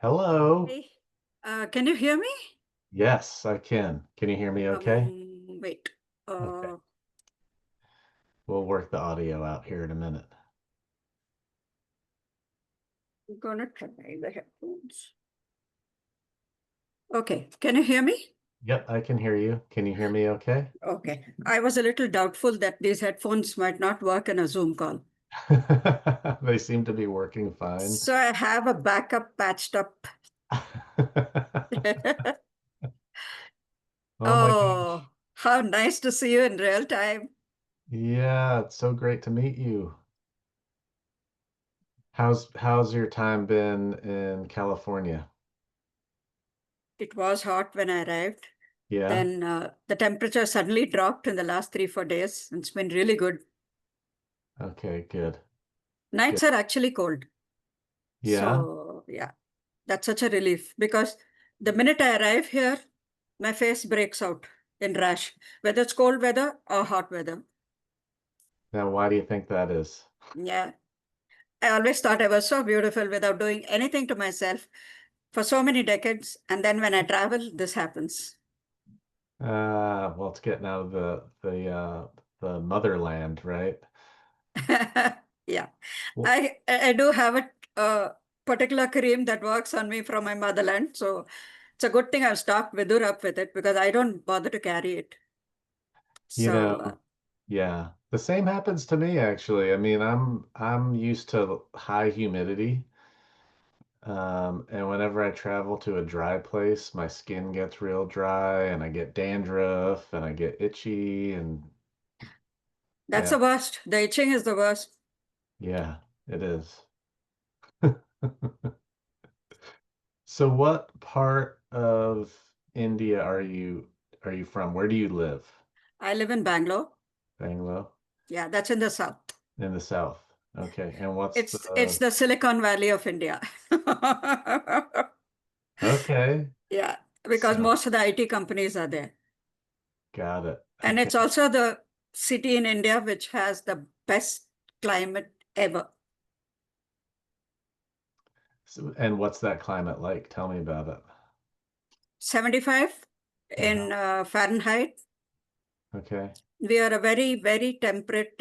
Hello. Hey, can you hear me? Yes, I can. Can you hear me okay? Wait. Okay. Uh, We'll work the audio out here in a minute. I'm gonna try the headphones. Okay, can you hear me? Yep, I can hear you. Can you hear me okay? Okay. I was a little doubtful that these headphones might not work in a Zoom call. They seem to be working fine. So I have a backup patched up. Oh my Oh, gosh. how nice to see you in real time. Yeah, it's so great to meet you. How's your time been in California? It was hot when I arrived. Yeah? Then the temperature suddenly dropped in the last 3, 4 days. It's been really good. Okay, good. Good. Nights are actually cold. Yeah? So, yeah. That's such a relief because the minute I arrive here, my face breaks out in rash, whether it's cold weather or hot weather. Now, why do you think that is? Yeah. I always thought I was so beautiful without doing anything to myself for so many decades. And then when I travel, this happens. Well, it's getting out of the motherland, right? Yeah. Well, I do have a particular cream that works on me from my motherland. So it's a good thing I've stocked Vidur up with it because I don't bother to carry it. you So know, yeah. The same happens to me actually. I mean, I'm used to high humidity. And whenever I travel to a dry place, my skin gets real dry and I get dandruff and I get itchy and that's yeah, the worst. The itching is the worst. yeah, it is. So what part of India are you from? Where do you live? I live in Bangalore. Bangalore? Yeah, that's in the south. In the south. Okay. And what's It's the the Silicon Valley of India. okay. Yeah, because So most of the IT companies are there. got it. And Okay. it's also the city in India which has the best climate ever. So, and what's that climate like? Tell me about it. 75 Uh-huh. in Fahrenheit. Okay. We are a very, very temperate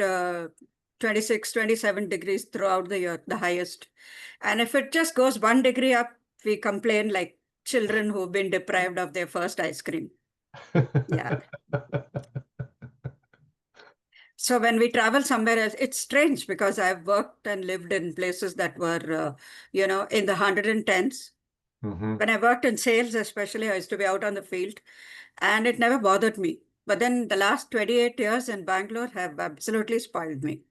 26, 27 degrees throughout the year, the highest. And if it just goes 1 degree up, we complain like children who've been deprived of their first ice cream. Yeah. So when we travel somewhere else, it's strange because I've worked and lived in places that were, in the 110s. hmm When I worked in sales, especially, I used to be out on the field and it never bothered me. But then the last 28 years in Bangalore have absolutely spoiled me.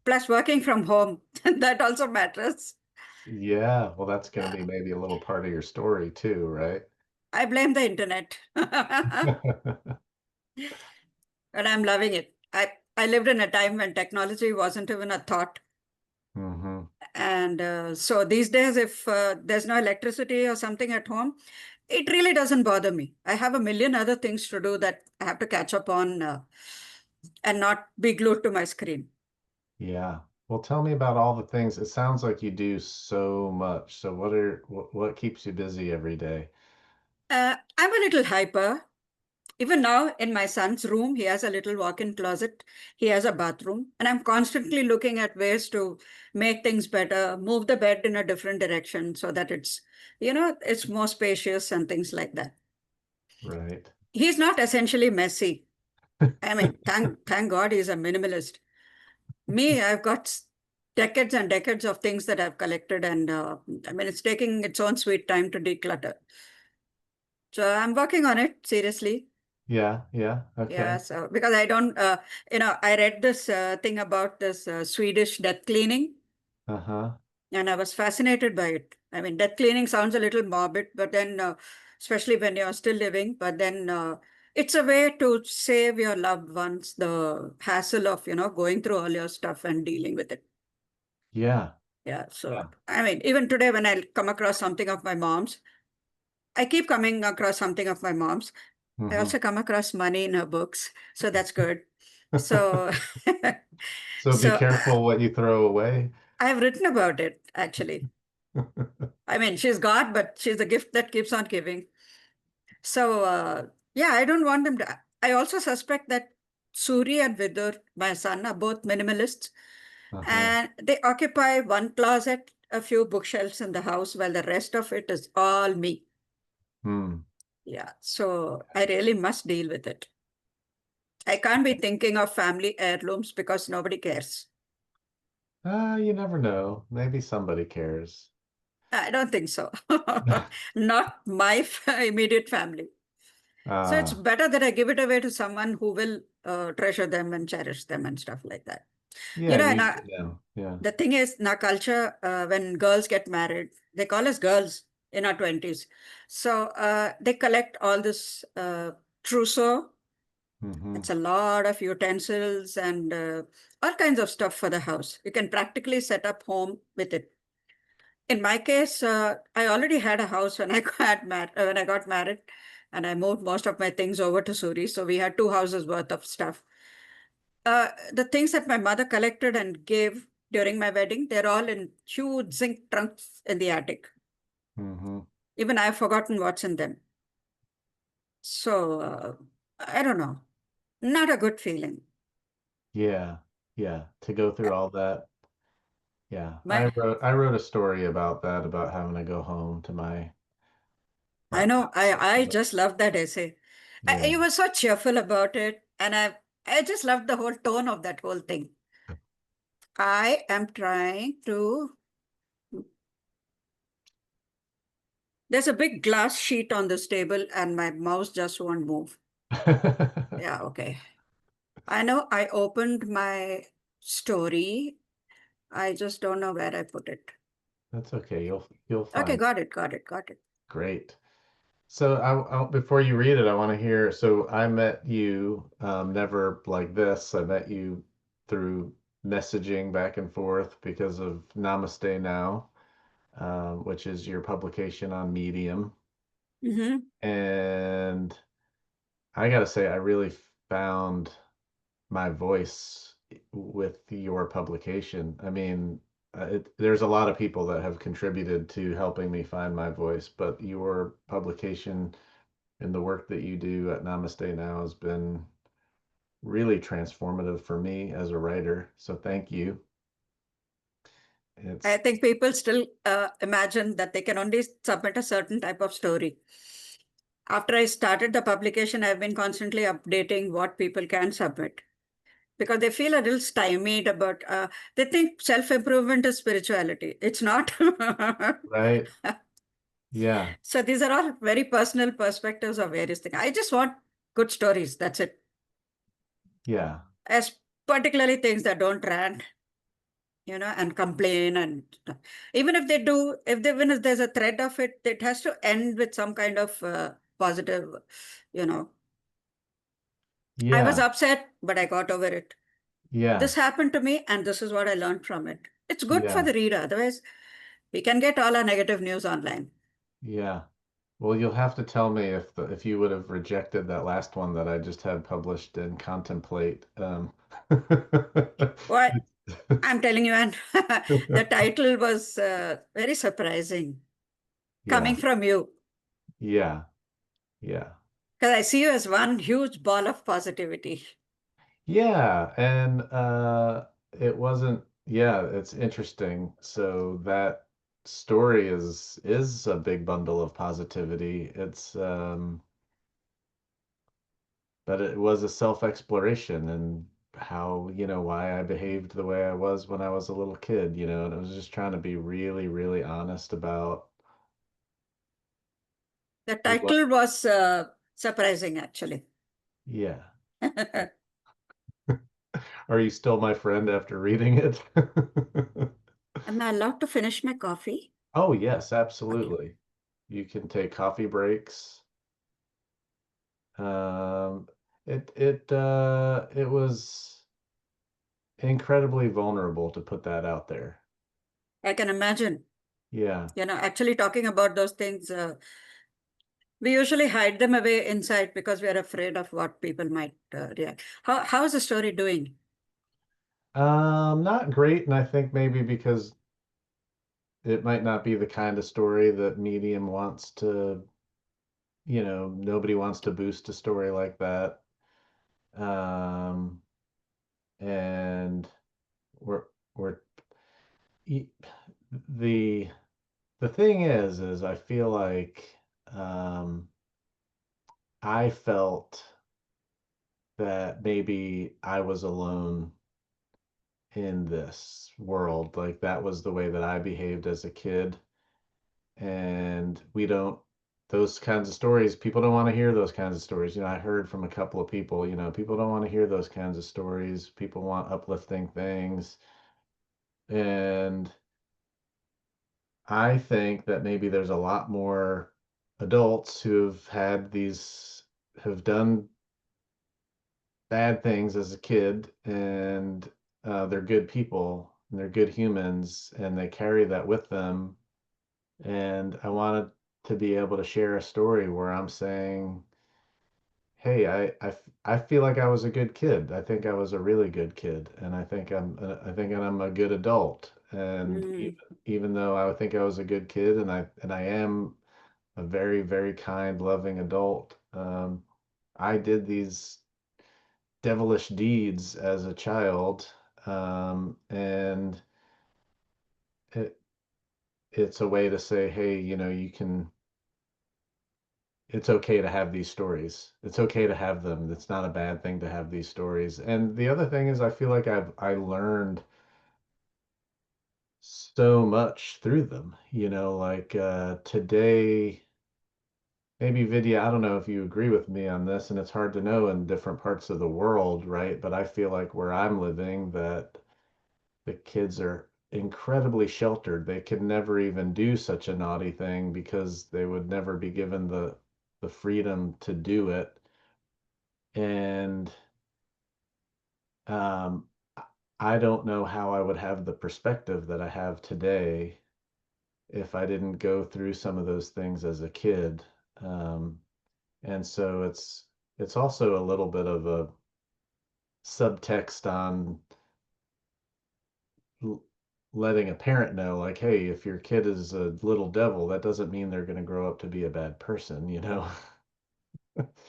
Plus, working from home, that also matters. Yeah, well, that's going to Yeah. be maybe a little part of your story too, right? I blame the internet. And I'm loving it. I lived in a time when technology wasn't even a thought. hmm And so these days, if there's no electricity or something at home, it really doesn't bother me. I have a million other things to do that I have to catch up on and not be glued to my screen. Yeah. Well, tell me about all the things. It sounds like you do so much. So what keeps you busy every day? I'm a little hyper. Even now, in my son's room, he has a little walk-in closet. He has a bathroom, and I'm constantly looking at ways to make things better, move the bed in a different direction so that it's more spacious and things like that. Right. He's not essentially messy. I mean, thank God he's a minimalist. Me, I've got decades and decades of things that I've collected, and I mean, it's taking its own sweet time to declutter. So I'm working on it seriously. Yeah, yeah. Yeah, Okay. so because I don't, I read this thing about this Swedish death cleaning, Uh-huh. and I was fascinated by it. I mean, death cleaning sounds a little morbid, but then, especially when you're still living, but then it's a way to save your loved ones the hassle of, going through all your stuff and dealing with it. Yeah. Yeah, so Yeah. I mean, even today when I come across something of my mom's, I keep coming across something of my mom's. I hmm also come across money in her books, so that's good. So, So be so careful what you throw away. I've written about it actually. I mean, she's God, but she's a gift that keeps on giving. So, yeah, I don't want them to. I also suspect that Suri and Vidur, my son, are both minimalists, Uh-huh. and they occupy one closet, a few bookshelves in the house, while the rest of it is all me. Hmm. Yeah, so I really must deal with it. I can't be thinking of family heirlooms because nobody cares. You never know. Maybe somebody cares. I don't think so. Not my immediate family. So it's Uh, better that I give it away to someone who will treasure them and cherish them and stuff like that. You yeah, know, use it now. Yeah. the thing is, in our culture, when girls get married, they call us girls in our 20s. So they collect all this trousseau. Hmm. It's a lot of utensils and all kinds of stuff for the house. You can practically set up home with it. In my case, I already had a house when I when I got married, and I moved most of my things over to Suri. So we had two houses worth of stuff. The things that my mother collected and gave during my wedding, they're all in huge zinc trunks in the attic. Hmm. Even I've forgotten what's in them. So I don't know. Not a good feeling. Yeah. Yeah. To go through all that. Yeah. I My, wrote I wrote a story about that, about having to go home to my I know. house. I just loved that essay. Yeah. You were so cheerful about it, and I just loved the whole tone of that whole thing. I am trying to. There's a big glass sheet on this table, and my mouse just won't move. Yeah, okay. I know I opened my story. I just don't know where I put it. That's okay. You'll Okay, find. got it, got it, got it. Great. So before you read it, I want to hear. So I met you, never like this. I met you through messaging back and forth because of Namaste Now, which is your publication on Medium. Hmm. And I gotta say, I really found my voice with your publication. I mean, there's a lot of people that have contributed to helping me find my voice, but your publication and the work that you do at Namaste Now has been really transformative for me as a writer. So thank you. I It's think people still imagine that they can only submit a certain type of story. After I started the publication, I've been constantly updating what people can submit because they feel a little stymied about, they think self-improvement is spirituality. It's not. right. Yeah. So these are all very personal perspectives of various things. I just want good stories. That's it. Yeah. As particularly things that don't rant, and complain and even if they do, even if there's a thread of it, it has to end with some kind of positive, you know. I was Yeah. upset, but I got over it. Yeah. This happened to me, and this is what I learned from it. It's good for Yeah. the reader. Otherwise, we can get all our negative news online. Yeah. Well, you'll have to tell me if you would have rejected that last one that I just had published in Contemplate. Why? I'm telling you, and the title was very surprising coming Yeah. from you. Yeah. Yeah. Because I see you as one huge ball of positivity. Yeah, and it wasn't, yeah, it's interesting. So that story is a big bundle of positivity. It's but it was a self-exploration and how, why I behaved the way I was when I was a little kid, and I was just trying to be really, really honest about The what, title was surprising, actually. yeah. And Are you still my friend after reading it? am I allowed to finish my coffee? Oh, yes, Okay. absolutely. You can take coffee breaks. Um, it was incredibly vulnerable to put that out there. I can imagine. Yeah. Actually talking about those things, we usually hide them away inside because we are afraid of what people might react. How is the story doing? Not great, and I think maybe because it might not be the kind of story that Medium wants to, nobody wants to boost a story like that. Um, and we're we're e- the the thing is I feel like um I felt that maybe I was alone in this world. Like that was the way that I behaved as a kid. And we don't, those kinds of stories, people don't want to hear those kinds of stories. I heard from a couple of people, people don't want to hear those kinds of stories. People want uplifting things. And I think that maybe there's a lot more adults who've had these, have done bad things as a kid, and they're good people and they're good humans and they carry that with them. And I wanted to be able to share a story where I'm saying, hey, I feel like I was a good kid. I think I was a really good kid, and I think I'm a good adult. And Mm. even though I think I was a good kid, and I am a very, very kind, loving adult, I did these devilish deeds as a child, and it, it's a way to say, hey, you can. It's okay to have these stories. It's okay to have them. It's not a bad thing to have these stories. And the other thing is, I feel like I learned so much through them. Like today, maybe Vidya, I don't know if you agree with me on this, and it's hard to know in different parts of the world, right? But I feel like where I'm living, that the kids are incredibly sheltered. They could never even do such a naughty thing because they would never be given the freedom to do it. And um, I don't know how I would have the perspective that I have today if I didn't go through some of those things as a kid. Um, and so it's also a little bit of a subtext on letting a parent know, like, hey, if your kid is a little devil, that doesn't mean they're going to grow up to be a bad person.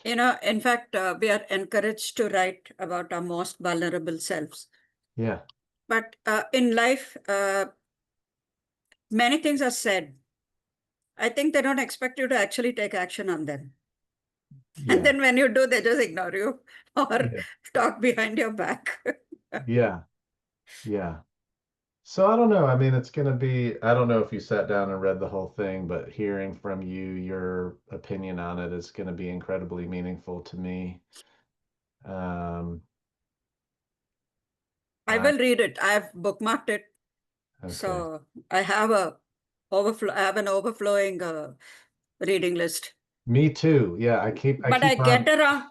In fact, we are encouraged to write about our most vulnerable selves. Yeah, But in life, many things are said. I think they don't expect you to actually take action on them. And yeah, then when you do, they just ignore you or yeah, talk behind your back. yeah, yeah. So I don't know. I mean, it's going to be, I don't know if you sat down and read the whole thing, but hearing from you, your opinion on it is going to be incredibly meaningful to me. Um, I I, will read it. I've bookmarked it. okay. So I have an overflowing reading list. Me too. Yeah, I But keep on,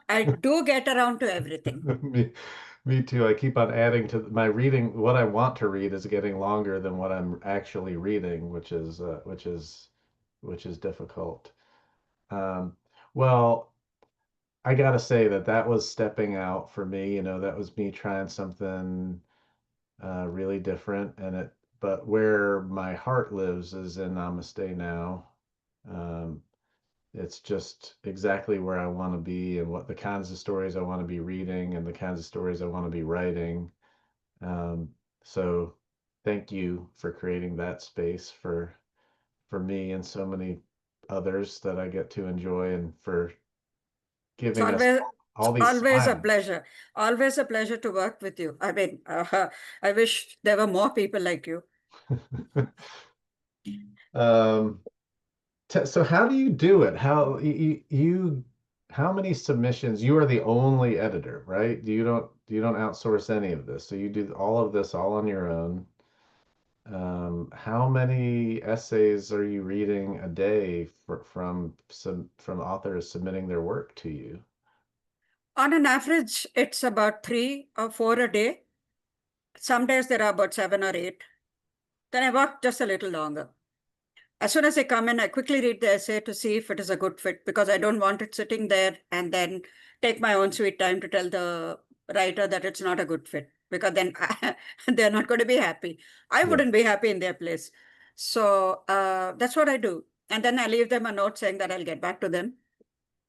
I do get around to everything. me, me too. I keep on adding to my reading. What I want to read is getting longer than what I'm actually reading, which is difficult. Um, well, I gotta say that was stepping out for me. That was me trying something really different, but where my heart lives is in Namaste now. Um, it's just exactly where I want to be and what the kinds of stories I want to be reading and the kinds of stories I want to be writing. Um, so thank you for creating that space for me and so many others that I get to enjoy, and for It's giving us all these always a smiles. pleasure. Always a pleasure to work with you. I mean, I wish there were more people like you. um, so how do you do it? How many submissions? You are the only editor, right? You don't outsource any of this. So you do all of this all on your own. How many essays are you reading a day from authors submitting their work to you? On an average, it's about 3 or 4 a day. Some days there are about 7 or 8. Then I work just a little longer. As soon as I come in, I quickly read the essay to see if it is a good fit because I don't want it sitting there and then take my own sweet time to tell the writer that it's not a good fit because then they're not going to be happy. I Yeah. wouldn't be happy in their place. So that's what I do. And then I leave them a note saying that I'll get back to them.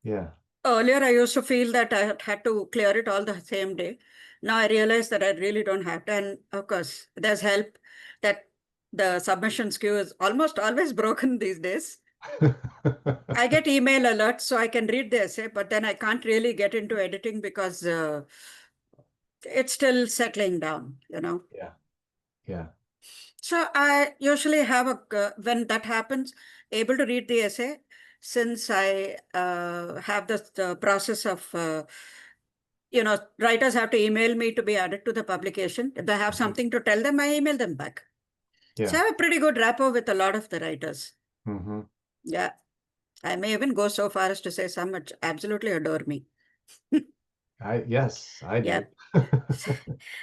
Yeah. Earlier, I used to feel that I had to clear it all the same day. Now I realize that I really don't have to. And of course, there's help that the submissions queue is almost always broken these days. I get email alerts so I can read the essay, but then I can't really get into editing because it's still settling down, you know. Yeah. Yeah. So I usually have when that happens, able to read the essay since I have the process of, writers have to email me to be added to the publication. If I have Mhm. something to tell them, I email them back. So I Yeah. have a pretty good rapport with a lot of the writers. Hmm. Yeah. I may even go so far as to say some which absolutely adore me. Yes, I Yeah. do.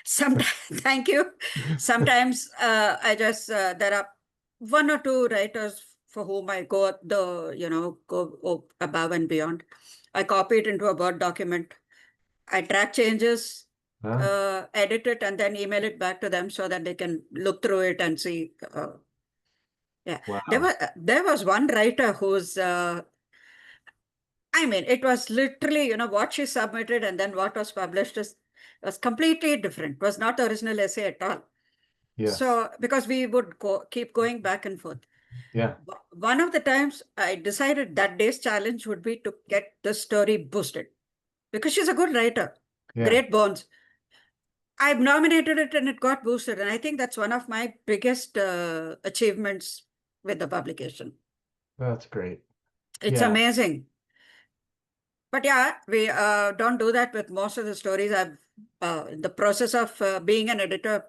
Sometimes, thank you. Sometimes I just there are one or two writers for whom I go above and beyond. I copy it into a Word document. I track changes, Huh? edit it, and then email it back to them so that they can look through it and see. Yeah, Wow. there was one writer who's I mean, it was literally, what she submitted and then what was published was completely different. Was not the original essay at all. Yes. So, because we would keep going back and forth. Yeah. One of the times I decided that day's challenge would be to get the story boosted because she's a good writer, Yeah. great bones. I've nominated it and it got boosted. And I think that's one of my biggest achievements with the publication. That's great. It's Yeah. amazing. But yeah, we don't do that with most of the stories. I've in the process of being an editor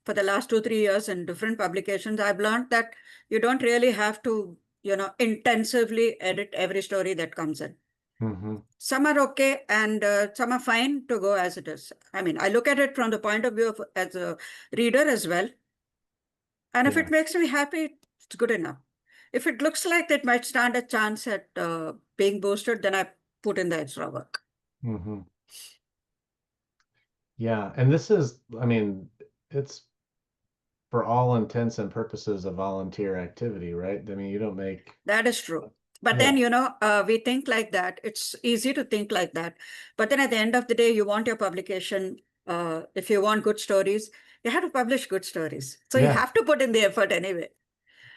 for the last 2, 3 years in different publications, I've learned that you don't really have to, intensively edit every story that comes in. Hmm. Some are okay, and some are fine to go as it is. I mean, I look at it from the point of view of as a reader as well, and if Yeah. it makes me happy, it's good enough. If it looks like it might stand a chance at being boosted, then I put in the extra work. Hmm. Yeah. And this is, I mean, it's for all intents and purposes a volunteer activity, right? I mean, you don't make, That is true. But yeah. then, we think like that. It's easy to think like that. But then at the end of the day, you want your publication. If you want good stories, you have to publish good stories. So you Yeah. have to put in the effort anyway.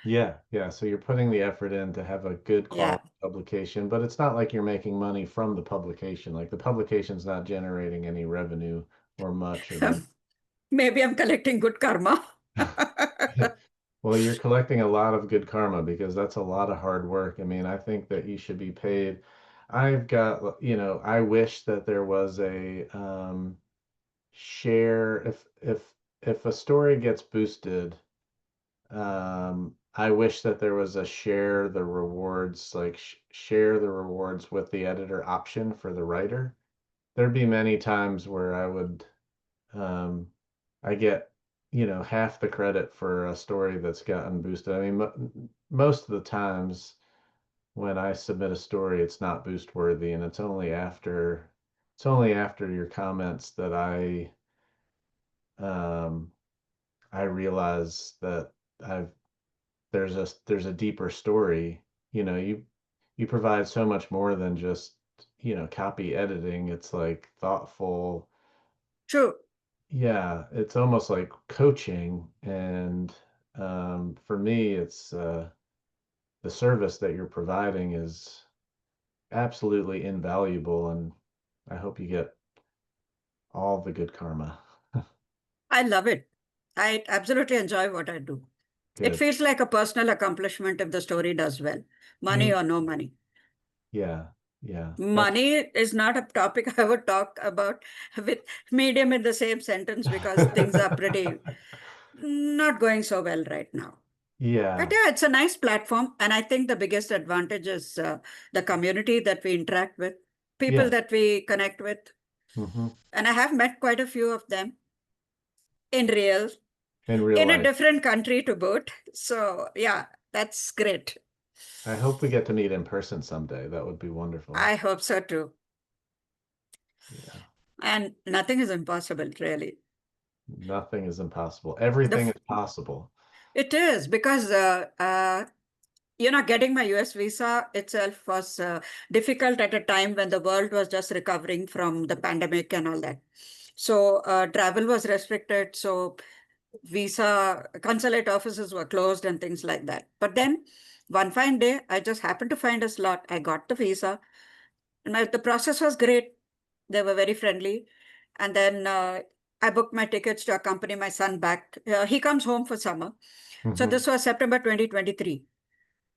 Yeah. Yeah. So you're putting the effort in to have a good Yeah. quality publication, but it's not like you're making money from the publication. Like the publication's not generating any revenue or much of any. Maybe I'm collecting good karma. Well, you're collecting a lot of good karma because that's a lot of hard work. I mean, I think that you should be paid. I've got, I wish that there was a share if a story gets boosted, I wish that there was a share the rewards, like share the rewards with the editor option for the writer. There'd be many times where um, I get, half the credit for a story that's gotten boosted. I mean, most of the times when I submit a story, it's not boost worthy, and it's only after your comments that um, I realize that I've there's a deeper story. You provide so much more than just, copy editing. It's like thoughtful. True. Yeah, it's almost like coaching. And for me, it's the service that you're providing is absolutely invaluable. And I hope you get all the good karma. I love it. I absolutely enjoy what I do. It Good. feels like a personal accomplishment if the story does well, money Me. or no money. Yeah. Yeah. That's Money is not a topic I would talk about with medium in the same sentence because things are pretty not going so well right now. But yeah. yeah, it's a nice platform. And I think the biggest advantage is the community that we interact with, people Yeah. that we connect with. Hmm. And I have met quite a few of them in real, In real in a life. different country to boot. So yeah, that's great. I hope we get to meet in person someday. That would be wonderful. I hope so too. Yeah. And nothing is impossible, really. Nothing is impossible. The Everything is possible. It is because getting my US visa itself was difficult at a time when the world was just recovering from the pandemic and all that. So travel was restricted. So visa consulate offices were closed and things like that. But then one fine day, I just happened to find a slot. I got the visa, and the process was great. They were very friendly. And then I booked my tickets to accompany my son back. He comes home for summer. So Hmm. this was September 2023.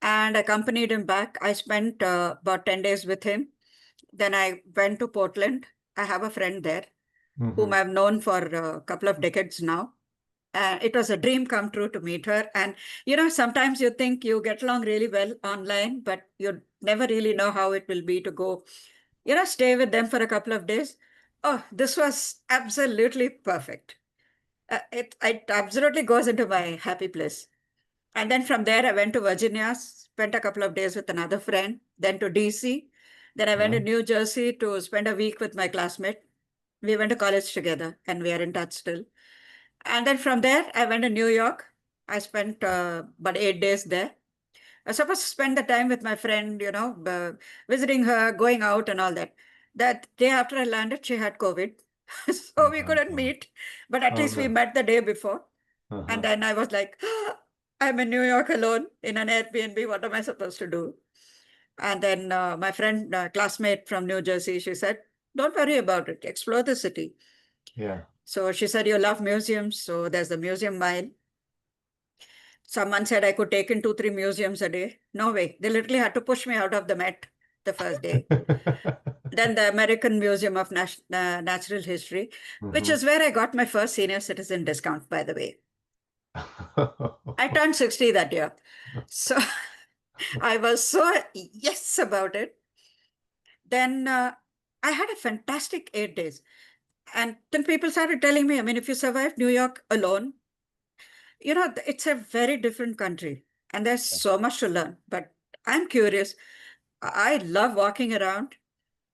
And I accompanied him back. I spent about 10 days with him. Then I went to Portland. I have a friend there whom Hmm. I've known for a couple of decades now. It was a dream come true to meet her. And, sometimes you think you get along really well online, but you never really know how it will be to go, stay with them for a couple of days. Oh, this was absolutely perfect. It absolutely goes into my happy place. And then from there, I went to Virginia, spent a couple of days with another friend, then to DC. Then I went to Yeah. New Jersey to spend a week with my classmate. We went to college together and we are in touch still. And then from there, I went to New York. I spent about 8 days there. I was supposed to spend the time with my friend, visiting her, going out and all that. That day after I landed, she had COVID. So we couldn't Oh, meet, but at oh least we no. met the day before. And Uh-huh. then I was like, I'm in New York alone in an Airbnb. What am I supposed to do? And then my friend, classmate from New Jersey, she said, don't worry about it. Explore the city. Yeah. So she said, you love museums. So there's the museum mile. Someone said I could take in 2, 3 museums a day. No way. They literally had to push me out of the Met the first day. Then the American Museum of Natural History, which Hmm. is where I got my first senior citizen discount, by the way. I turned 60 that year. So I was so yes about it. Then I had a fantastic 8 days. And then people started telling me, I mean, if you survive New York alone, it's a very different country and there's so much to learn. But I'm curious. I love walking around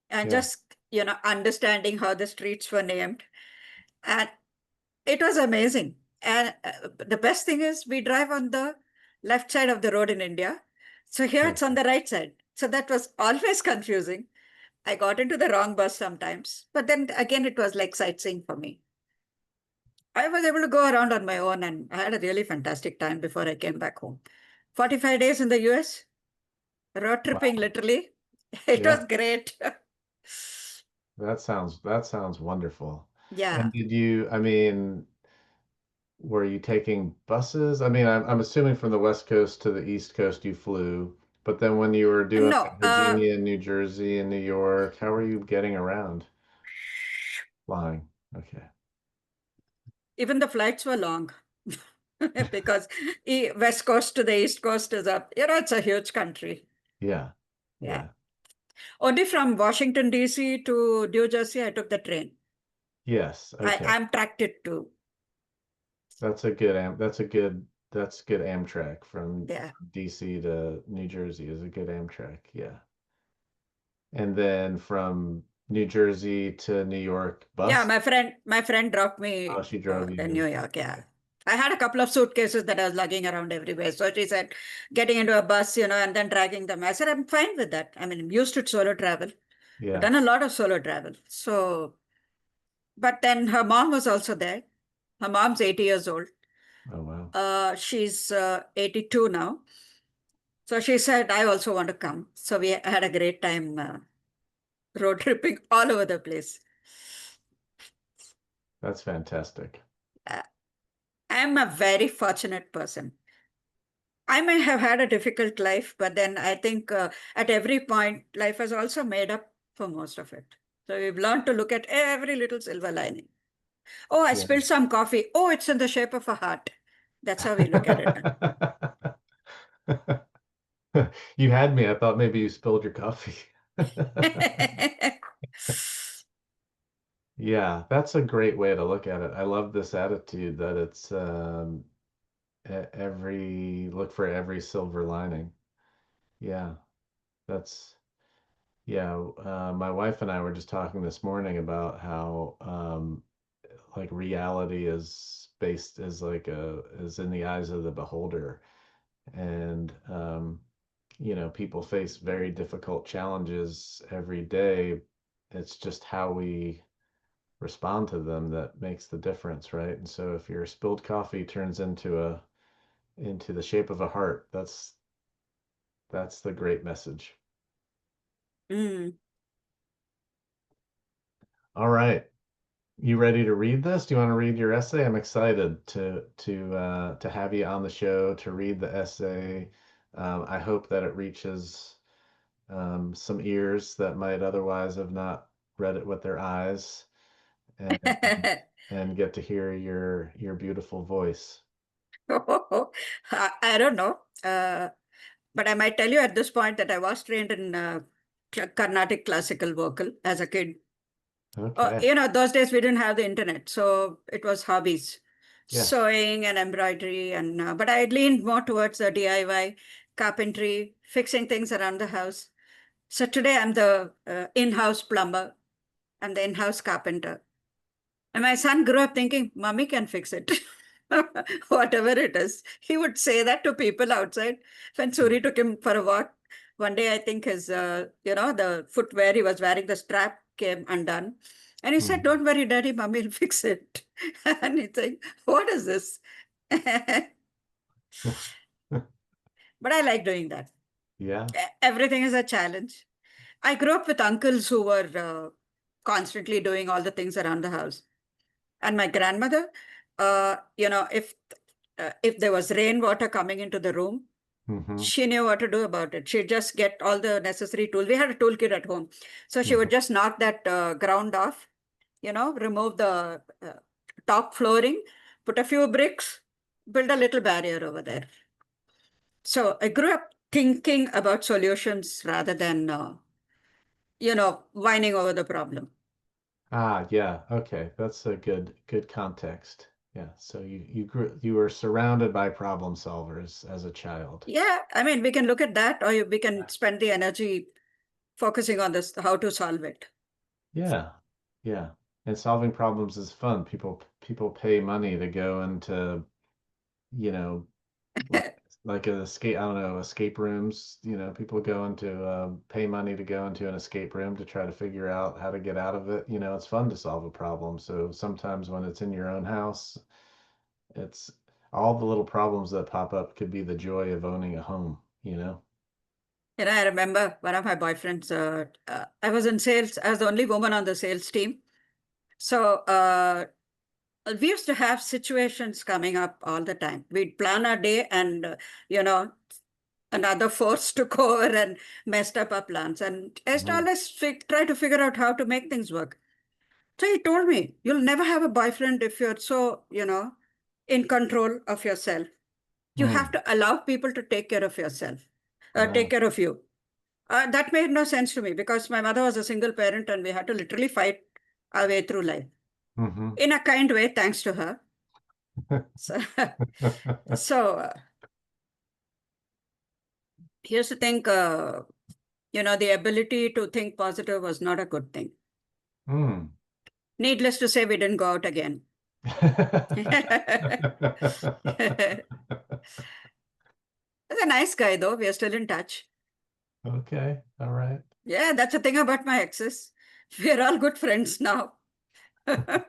and Yeah. just, understanding how the streets were named. And it was amazing. And the best thing is we drive on the left side of the road in India. So here it's on Okay. the right side. So that was always confusing. I got into the wrong bus sometimes. But then again, it was like sightseeing for me. I was able to go around on my own and I had a really fantastic time before I came back home. 45 days in the US, road tripping Wow. literally. It Yeah. was great. That sounds wonderful. Yeah. And I mean, were you taking buses? I mean, I'm assuming from the West Coast to the East Coast you flew, but then when you were doing No, like Virginia, New Jersey, and New York, how were you getting around? Flying. Okay. even the flights were long because West Coast to the East Coast is up. It's a huge country. Yeah. Yeah. Yeah. Only from Washington, D.C. to New Jersey, I took the train. Yes. I Okay. Amtraked it too. That's good Amtrak from Yeah. DC to New Jersey is a good Amtrak. Yeah. And then from New Jersey to New York Yeah, bus. my friend dropped Oh, me she drove in New you. York. Yeah. Okay. I had a couple of suitcases that I was lugging around everywhere. So she said, getting into a bus, and then dragging them. I said, I'm fine with that. I mean, I'm used to solo travel. I've Yeah. done a lot of solo travel. So, but then her mom was also there. Her mom's 80 years old. Oh, wow. She's 82 now. So she said, I also want to come. So we had a great time road tripping all over the place. That's fantastic. Uh, I'm a very fortunate person. I may have had a difficult life, but then I think at every point, life has also made up for most of it. So we've learned to look at every little silver lining. Oh, I Yeah. spilled some coffee. Oh, it's in the shape of a heart. That's how we look at it. You had me. I thought maybe you spilled your coffee. Yeah, that's a great way to look at it. I love this attitude that it's every look for every silver lining. Yeah, that's yeah. My wife and I were just talking this morning about how like reality is like is in the eyes of the beholder. And people face very difficult challenges every day. It's just how we respond to them that makes the difference, right? And so if your spilled coffee turns into the shape of a heart, that's the great message. Mm. All right. You ready to read this? Do you want to read your essay? I'm excited to have you on the show to read the essay. I hope that it reaches some ears that might otherwise have not read it with their eyes, and and get to hear your beautiful voice. I don't know. But I might tell you at this point that I was trained in Carnatic classical vocal as a kid. Okay. Those days we didn't have the internet, so it was hobbies, Yes. sewing and embroidery, and but I leaned more towards the DIY, carpentry, fixing things around the house. So today I'm the in-house plumber. I'm the in-house carpenter. And my son grew up thinking, Mommy can fix it. Whatever it is. He would say that to people outside. When Suri took him for a walk, one day I think his, the footwear he was wearing, the strap came undone. And he said, Mhm. Don't worry, Daddy, Mommy will fix it. And he's like, What is this? But I like doing that. Yeah. Everything is a challenge. I grew up with uncles who were constantly doing all the things around the house. And my grandmother, if there was rainwater coming into the room, Hmm. she knew what to do about it. She'd just get all the necessary tools. We had a toolkit at home, so she would Hmm. just knock that ground off, remove the top flooring, put a few bricks, build a little barrier over there. So I grew up thinking about solutions rather than whining over the problem. Yeah. Okay. That's a good context. Yeah. So you were surrounded by problem solvers as a child. Yeah, I mean, we can look at that, or we can spend the energy focusing on this, how to solve it. Yeah. Yeah. And solving problems is fun. People pay money to go into, you know, like like a escape, I don't know, escape rooms. People go into pay money to go into an escape room to try to figure out how to get out of it. It's fun to solve a problem. So sometimes when it's in your own house, it's all the little problems that pop up could be the joy of owning a home. I remember one of my boyfriends, I was in sales, I was the only woman on the sales team. So we used to have situations coming up all the time. We'd plan our day and, you know, another force took over and messed up our plans. And I used to Hmm. always try to figure out how to make things work. So he told me, you'll never have a boyfriend if you're so, in control of yourself. You have Hmm. to allow people to take care of yourself, take Wow. care of you. That made no sense to me because my mother was a single parent and we had to literally fight our way through life Hmm. in a kind way, thanks to her. So, so here's the thing, the ability to think positive was not a good thing. Hmm. Needless to say, we didn't go out again. He's a nice guy, though. We are still in touch. Okay. All right. Yeah, that's the thing about my exes. We're all good friends now. That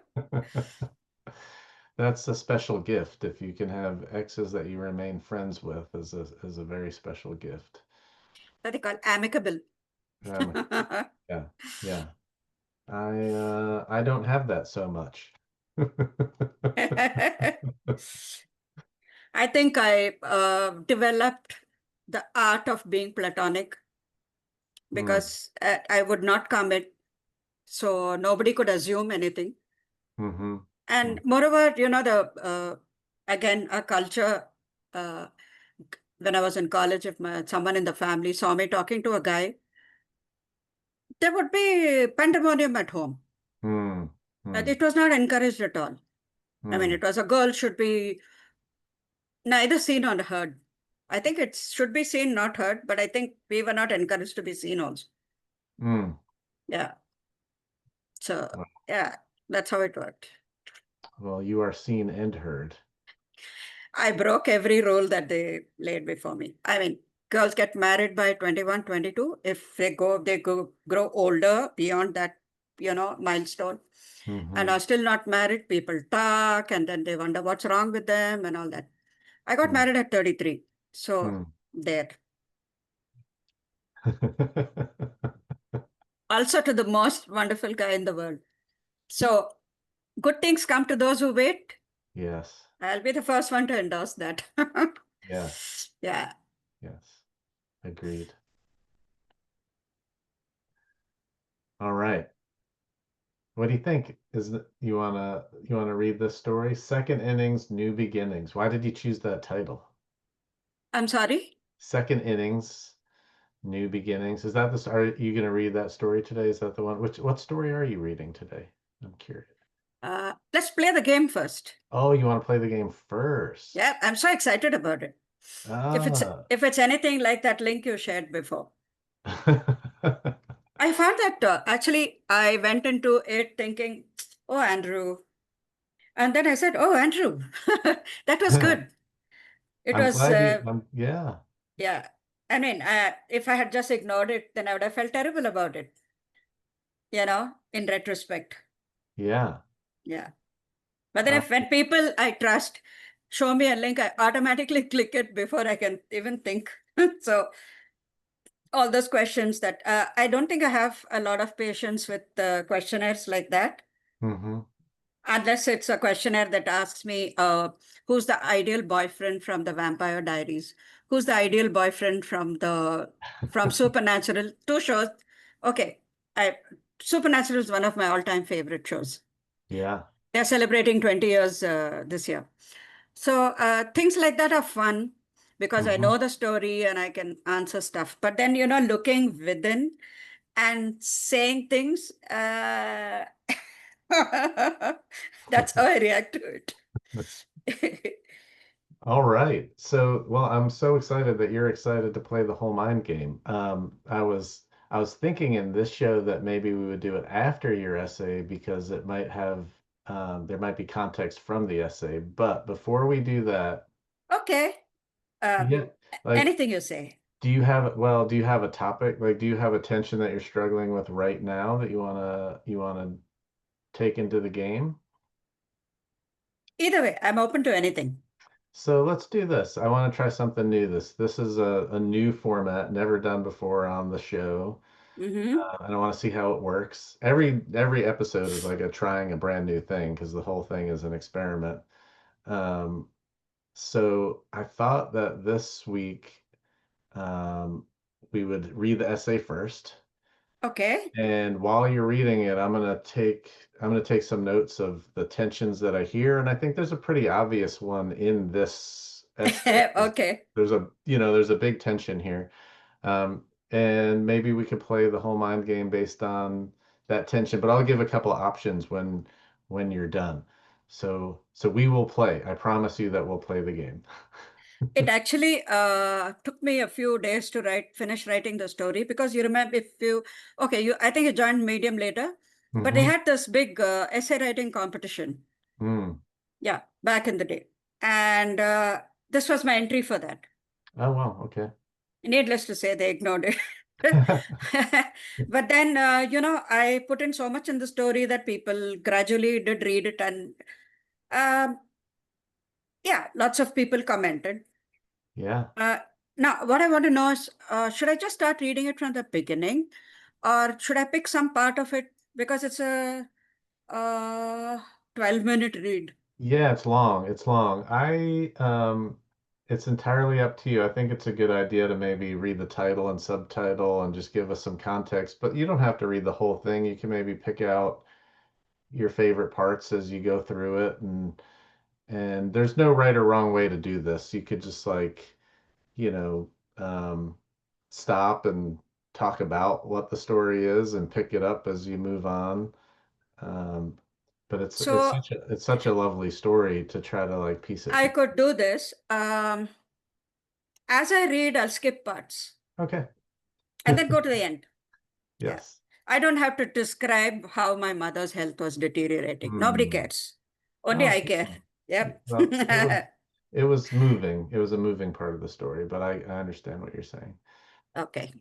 That's a special gift. If you can have exes that you remain friends with, is a very special gift. they call amicable. Yeah, yeah. I don't have that so much. I think I developed the art of being platonic Hmm. because I would not commit, so nobody could assume anything. Mm-hmm. And moreover, the again a culture. Uh, when I was in college, if someone in the family saw me talking to a guy, there would be pandemonium at home. Hmm. Hmm. It was not encouraged at all. I mean, Hmm. it was a girl should be neither seen nor heard. I think it should be seen, not heard, but I think we were not encouraged to be seen also. Hmm. Yeah. So, Wow. yeah, that's how it worked. Well, you are seen and heard. I broke every rule that they laid before me. I mean, girls get married by 21, 22. If they grow older beyond that, milestone, and Mm-hmm. are still not married, people talk and then they wonder what's wrong with them and all that. I got married at 33. So Mm. there. Also to the most wonderful guy in the world. So good things come to those who wait. Yes. I'll be the first one to endorse that. Yes. Yeah. Yes. Agreed. All right. What do you think? You wanna read this story? Second Innings, New Beginnings. Why did you choose that title? I'm sorry. Second Innings, New Beginnings. Is that the? Are you gonna read that story today? Is that the one? What story are you reading today? I'm curious. Let's play the game first. Oh, you want to play the game first? Yeah, I'm so excited about it. If it's Ah. if it's anything like that link you shared before. I found that actually I went into it thinking, oh, Andrew. And then I said, oh, Andrew. That was good. It I'm was, glad you. Yeah. yeah. I mean, if I had just ignored it, then I would have felt terrible about it, in retrospect. Yeah. Yeah. But then Uh, if when people I trust show me a link, I automatically click it before I can even think. So all those questions that I don't think I have a lot of patience with questionnaires like that, hmm unless it's a questionnaire that asks me, who's the ideal boyfriend from the Vampire Diaries? Who's the ideal boyfriend from Supernatural? Two shows. Okay, I Supernatural is one of my all-time favorite shows. Yeah. They're celebrating 20 years this year. So things like that are fun because I hmm know the story and I can answer stuff. But then, looking within and saying things, that's how I react to it. All right. So, well, I'm so excited that you're excited to play the whole mind game. I was thinking in this show that maybe we would do it after your essay because it might have there might be context from the essay. But before we do that, Okay. Uh, yeah, like, Anything you say. do you have a topic? Like, do you have a tension that you're struggling with right now that you wanna take into the game? Either way, I'm open to anything. So let's do this. I want to try something new. This is a new format, never done before on the show. Hmm. And I want to see how it works. Every episode is like a trying a brand new thing because the whole thing is an experiment. Um, so I thought that this week um, we would read the essay first. Okay. And while you're reading it, I'm gonna take some notes of the tensions that I hear, and I think there's a pretty obvious one in this essay. Okay. There's a big tension here. And maybe we could play the whole mind game based on that tension, but I'll give a couple of options when you're done. So we will play. I promise you that we'll play the game. It actually took me a few days to finish writing the story because you remember I think you joined Medium later, but they Mm-hmm. had this big essay writing competition. Mm. Yeah, back in the day. And this was my entry for that. Oh wow, okay. Needless to say, they ignored it. But then, I put in so much in the story that people gradually did read it. And um, yeah, lots of people commented. Yeah. Uh, Now, what I want to know is, should I just start reading it from the beginning, or should I pick some part of it because it's a 12-minute read? Yeah, it's long. It's long. It's entirely up to you. I think it's a good idea to maybe read the title and subtitle and just give us some context, but you don't have to read the whole thing. You can maybe pick out your favorite parts as you go through it and there's no right or wrong way to do this. You could just you know, um, stop and talk about what the story is and pick it up as you move on. Um, but it's So such a lovely story to try to like piece it I together. could do this. As I read, I'll skip parts Okay. and then go to the end. Yeah. Yes. I don't have to describe how my mother's health was deteriorating. Nobody Hmm. cares. Only Oh, I care. Yep. well, it was moving. It was a moving part of the story, but I understand what you're saying. Okay.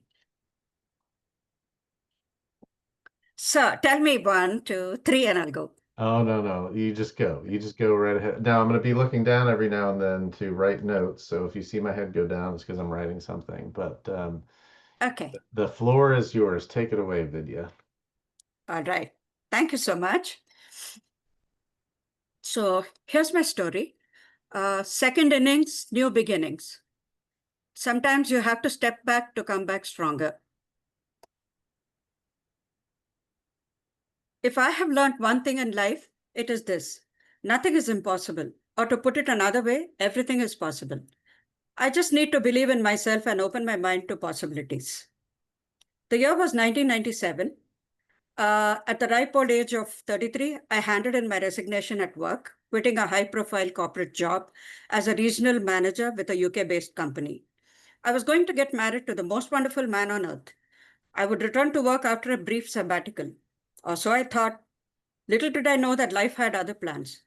So tell me one, two, three, and I'll go. Oh, no, no. You just go. You just go right ahead. Now I'm going to be looking down every now and then to write notes. So if you see my head go down, it's because I'm writing something. But Okay. the floor is yours. Take it away, Vidya. All right. Thank you so much. So here's my story. Second innings, new beginnings. Sometimes you have to step back to come back stronger. If I have learned one thing in life, it is this: nothing is impossible. Or to put it another way, everything is possible. I just need to believe in myself and open my mind to possibilities. The year was 1997. At the ripe old age of 33, I handed in my resignation at work, quitting a high profile corporate job as a regional manager with a UK based company. I was going to get married to the most wonderful man on earth. I would return to work after a brief sabbatical. Or so I thought. Little did I know that life had other plans.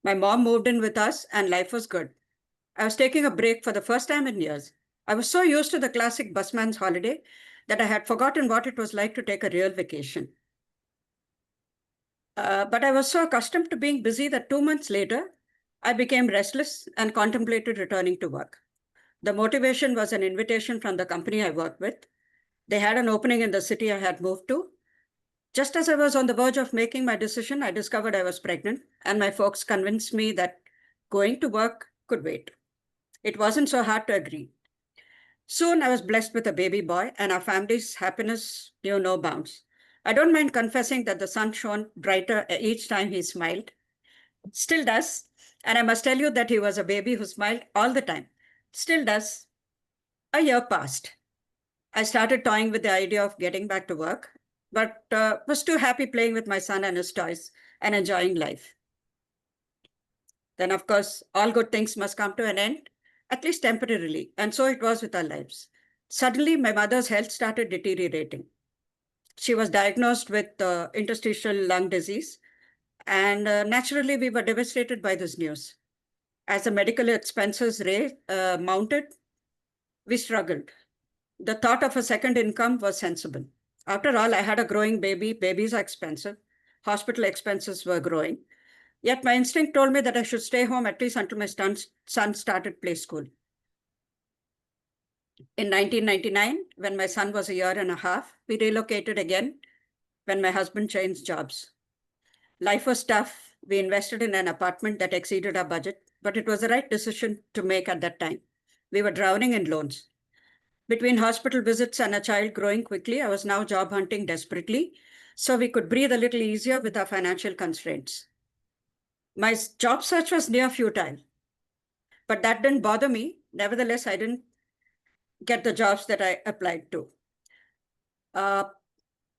My mom moved in with us, and life was good. I was taking a break for the first time in years. I was so used to the classic busman's holiday that I had forgotten what it was like to take a real vacation. But I was so accustomed to being busy that 2 months later, I became restless and contemplated returning to work. The motivation was an invitation from the company I worked with. They had an opening in the city I had moved to. Just as I was on the verge of making my decision, I discovered I was pregnant, and my folks convinced me that going to work could wait. It wasn't so hard to agree. Soon I was blessed with a baby boy, and our family's happiness knew no bounds. I don't mind confessing that the sun shone brighter each time he smiled. Still does. And I must tell you that he was a baby who smiled all the time. Still does. A year passed. I started toying with the idea of getting back to work, but was too happy playing with my son and his toys and enjoying life. Then, of course, all good things must come to an end, at least temporarily. And so it was with our lives. Suddenly, my mother's health started deteriorating. She was diagnosed with interstitial lung disease, and naturally, we were devastated by this news. As the medical expenses mounted, we struggled. The thought of a second income was sensible. After all, I had a growing baby. Babies are expensive. Hospital expenses were growing. Yet my instinct told me that I should stay home at least until my son started play school. In 1999, when my son was a year and a half, we relocated again when my husband changed jobs. Life was tough. We invested in an apartment that exceeded our budget, but it was the right decision to make at that time. We were drowning in loans. Between hospital visits and a child growing quickly, I was now job hunting desperately so we could breathe a little easier with our financial constraints. My job search was near futile, but that didn't bother me. Nevertheless, I didn't get the jobs that I applied to. Uh,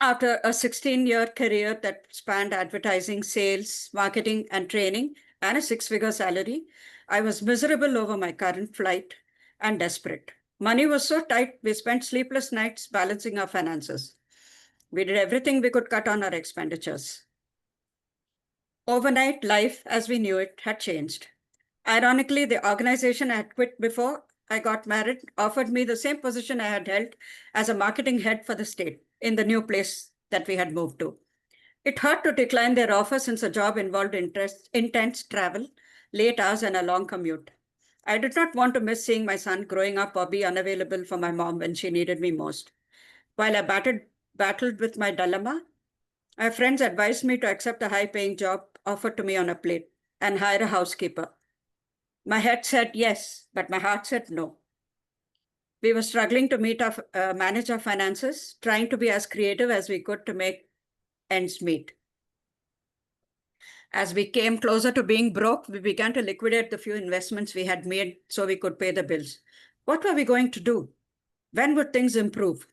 After a 16-year career that spanned advertising, sales, marketing, and training, and a six-figure salary, I was miserable over my current flight and desperate. Money was so tight, we spent sleepless nights balancing our finances. We did everything we could cut on our expenditures. Overnight, life as we knew it had changed. Ironically, the organization I had quit before I got married offered me the same position I had held as a marketing head for the state in the new place that we had moved to. It hurt to decline their offer since the job involved intense travel, late hours, and a long commute. I did not want to miss seeing my son growing up or be unavailable for my mom when she needed me most. While I battled with my dilemma, my friends advised me to accept a high paying job offered to me on a plate and hire a housekeeper. My head said yes, but my heart said no. We were struggling to manage our finances, trying to be as creative as we could to make ends meet. As we came closer to being broke, we began to liquidate the few investments we had made so we could pay the bills. What were we going to do? When would things improve?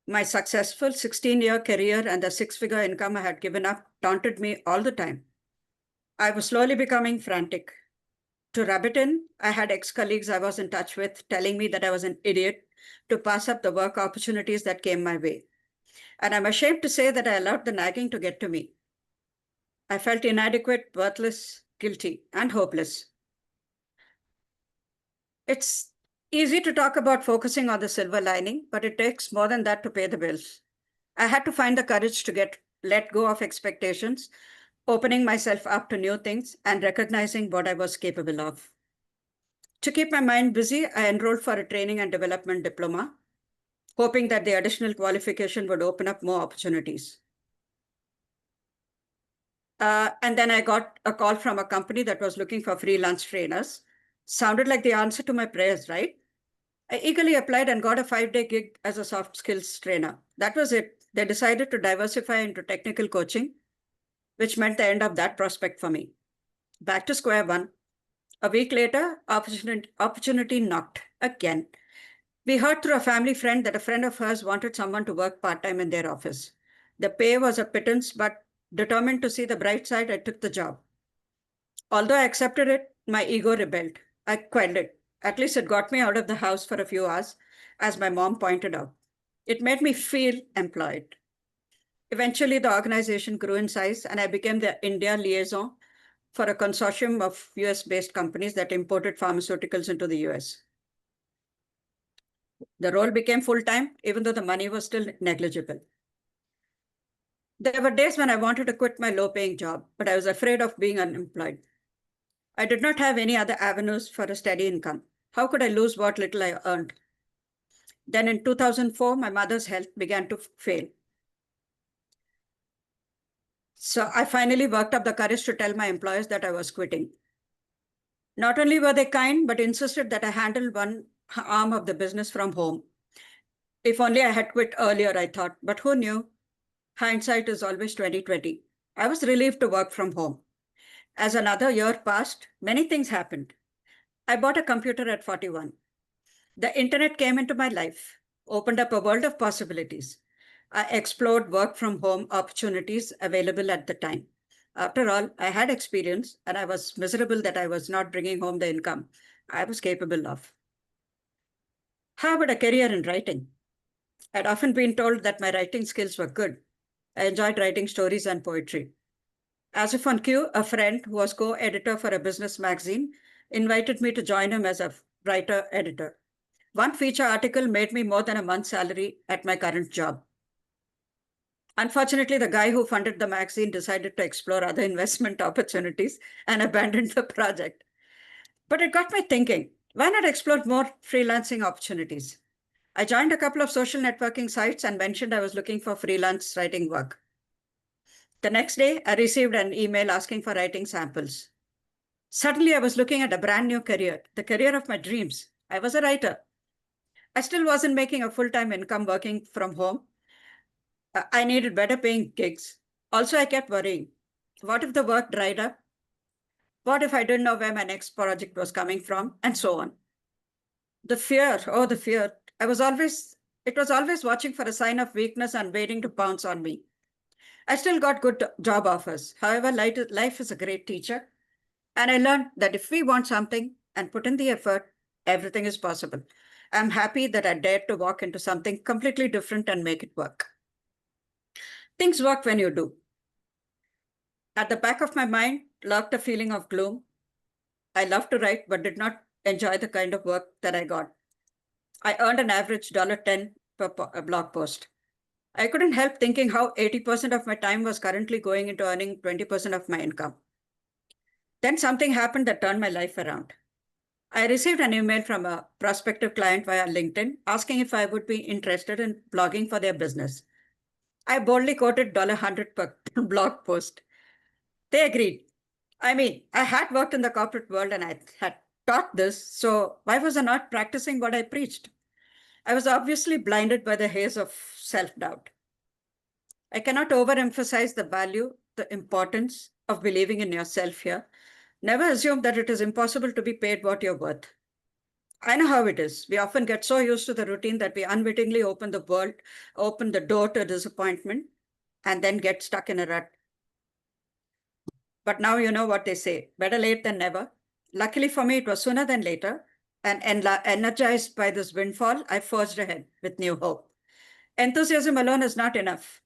My successful 16-year career and the six-figure income I had given up taunted me all the time. I was slowly becoming frantic. To rub it in, I had ex-colleagues I was in touch with telling me that I was an idiot to pass up the work opportunities that came my way. And I'm ashamed to say that I allowed the nagging to get to me. I felt inadequate, worthless, guilty, and hopeless. It's easy to talk about focusing on the silver lining, but it takes more than that to pay the bills. I had to find the courage to let go of expectations, opening myself up to new things and recognizing what I was capable of. To keep my mind busy, I enrolled for a training and development diploma, hoping that the additional qualification would open up more opportunities. And then I got a call from a company that was looking for freelance trainers. Sounded like the answer to my prayers, right? I eagerly applied and got a 5-day gig as a soft skills trainer. That was it. They decided to diversify into technical coaching, which meant the end of that prospect for me. Back to square one. A week later, opportunity knocked again. We heard through a family friend that a friend of hers wanted someone to work part-time in their office. The pay was a pittance, but determined to see the bright side, I took the job. Although I accepted it, my ego rebelled. I quelled it. At least it got me out of the house for a few hours, as my mom pointed out. It made me feel employed. Eventually, the organization grew in size, and I became the India liaison for a consortium of US-based companies that imported pharmaceuticals into the US. The role became full-time, even though the money was still negligible. There were days when I wanted to quit my low-paying job, but I was afraid of being unemployed. I did not have any other avenues for a steady income. How could I lose what little I earned? Then in 2004, my mother's health began to fail. So I finally worked up the courage to tell my employers that I was quitting. Not only were they kind, but insisted that I handle one arm of the business from home. If only I had quit earlier, I thought, but who knew? Hindsight is always 2020. I was relieved to work from home. As another year passed, many things happened. I bought a computer at 41. The internet came into my life, opened up a world of possibilities. I explored work from home opportunities available at the time. After all, I had experience and I was miserable that I was not bringing home the income I was capable of. How about a career in writing? I'd often been told that my writing skills were good. I enjoyed writing stories and poetry. As if on cue, a friend who was co-editor for a business magazine invited me to join him as a writer-editor. One feature article made me more than a month's salary at my current job. Unfortunately, the guy who funded the magazine decided to explore other investment opportunities and abandoned the project. But it got me thinking, why not explore more freelancing opportunities? I joined a couple of social networking sites and mentioned I was looking for freelance writing work. The next day, I received an email asking for writing samples. Suddenly, I was looking at a brand new career, the career of my dreams. I was a writer. I still wasn't making a full-time income working from home. I needed better paying gigs. Also, I kept worrying. What if the work dried up? What if I didn't know where my next project was coming from? And so on. The fear, oh, the fear. It was always watching for a sign of weakness and waiting to pounce on me. I still got good job offers. However, life is a great teacher. And I learned that if we want something and put in the effort, everything is possible. I'm happy that I dared to walk into something completely different and make it work. Things work when you do. At the back of my mind lurked a feeling of gloom. I loved to write, but did not enjoy the kind of work that I got. I earned an average $10 per blog post. I couldn't help thinking how 80% of my time was currently going into earning 20% of my income. Then something happened that turned my life around. I received an email from a prospective client via LinkedIn asking if I would be interested in blogging for their business. I boldly quoted $100 per blog post. They agreed. I mean, I had worked in the corporate world and I had taught this, so why was I not practicing what I preached? I was obviously blinded by the haze of self-doubt. I cannot overemphasize the value, the importance of believing in yourself here. Never assume that it is impossible to be paid what you're worth. I know how it is. We often get so used to the routine that we unwittingly open the door to disappointment, and then get stuck in a rut. But now you know what they say, better late than never. Luckily for me, it was sooner than later, and energized by this windfall, I forged ahead with new hope. Enthusiasm alone is not enough,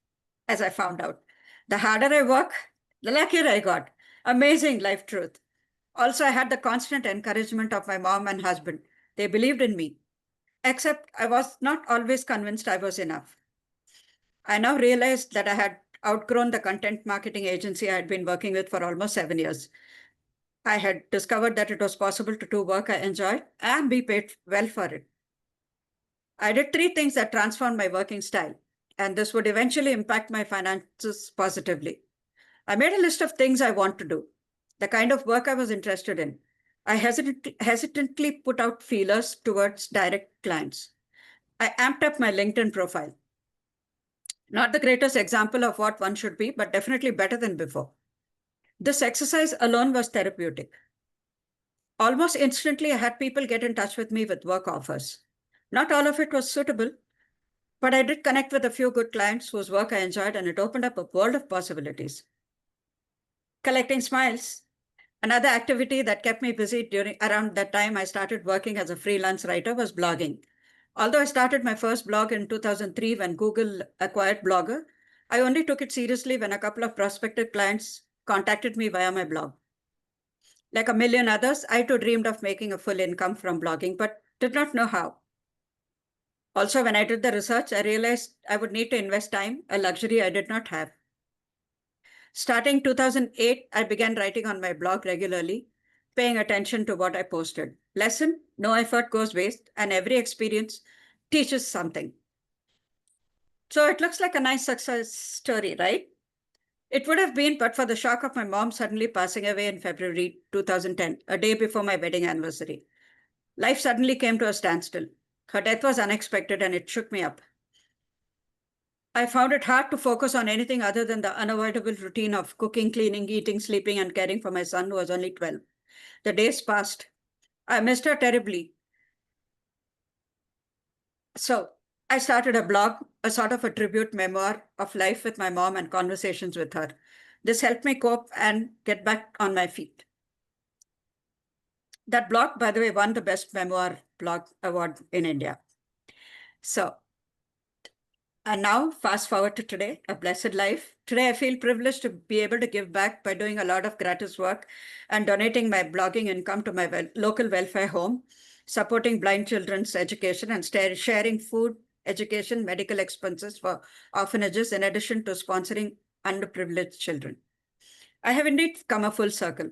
as I found out. The harder I work, The luckier I got. Amazing life truth. Also, I had the constant encouragement of my mom and husband. They believed in me, except I was not always convinced I was enough. I now realized that I had outgrown the content marketing agency I had been working with for almost 7 years. I had discovered that it was possible to do work I enjoyed and be paid well for it. I did three things that transformed my working style, and this would eventually impact my finances positively. I made a list of things I want to do, the kind of work I was interested in. I hesitantly put out feelers towards direct clients. I amped up my LinkedIn profile. Not the greatest example of what one should be, but definitely better than before. This exercise alone was therapeutic. Almost instantly, I had people get in touch with me with work offers. Not all of it was suitable, but I did connect with a few good clients whose work I enjoyed, and it opened up a world of possibilities. Collecting smiles. Another activity that kept me busy during around that time I started working as a freelance writer was blogging. Although I started my first blog in 2003 when Google acquired Blogger, I only took it seriously when a couple of prospective clients contacted me via my blog. Like a million others, I too dreamed of making a full income from blogging, but did not know how. Also, when I did the research, I realized I would need to invest time, a luxury I did not have. Starting 2008, I began writing on my blog regularly, paying attention to what I posted. Lesson: no effort goes waste, and every experience teaches something. So it looks like a nice success story, right? It would have been, but for the shock of my mom suddenly passing away in February 2010, a day before my wedding anniversary. Life suddenly came to a standstill. Her death was unexpected and it shook me up. I found it hard to focus on anything other than the unavoidable routine of cooking, cleaning, eating, sleeping, and caring for my son, who was only 12. The days passed. I missed her terribly. So I started a blog, a sort of a tribute memoir of life with my mom and conversations with her. This helped me cope and get back on my feet. That blog, by the way, won the Best Memoir Blog Award in India. So, and now, fast forward to today, a blessed life. Today, I feel privileged to be able to give back by doing a lot of gratis work and donating my blogging income to my local welfare home, supporting blind children's education, and sharing food, education, medical expenses for orphanages, in addition to sponsoring underprivileged children. I have indeed come a full circle.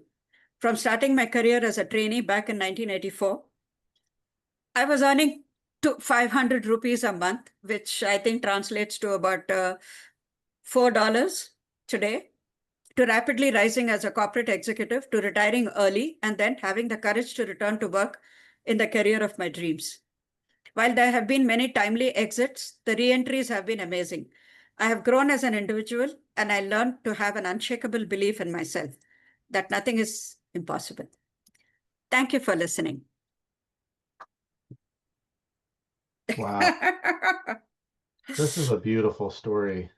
From starting my career as a trainee back in 1984, I was earning 500 rupees a month, which I think translates to about $4 today, to rapidly rising as a corporate executive, to retiring early, and then having the courage to return to work in the career of my dreams. While there have been many timely exits, the re-entries have been amazing. I have grown as an individual, and I learned to have an unshakable belief in myself that nothing is impossible. Thank you for listening. Wow. This is a beautiful story.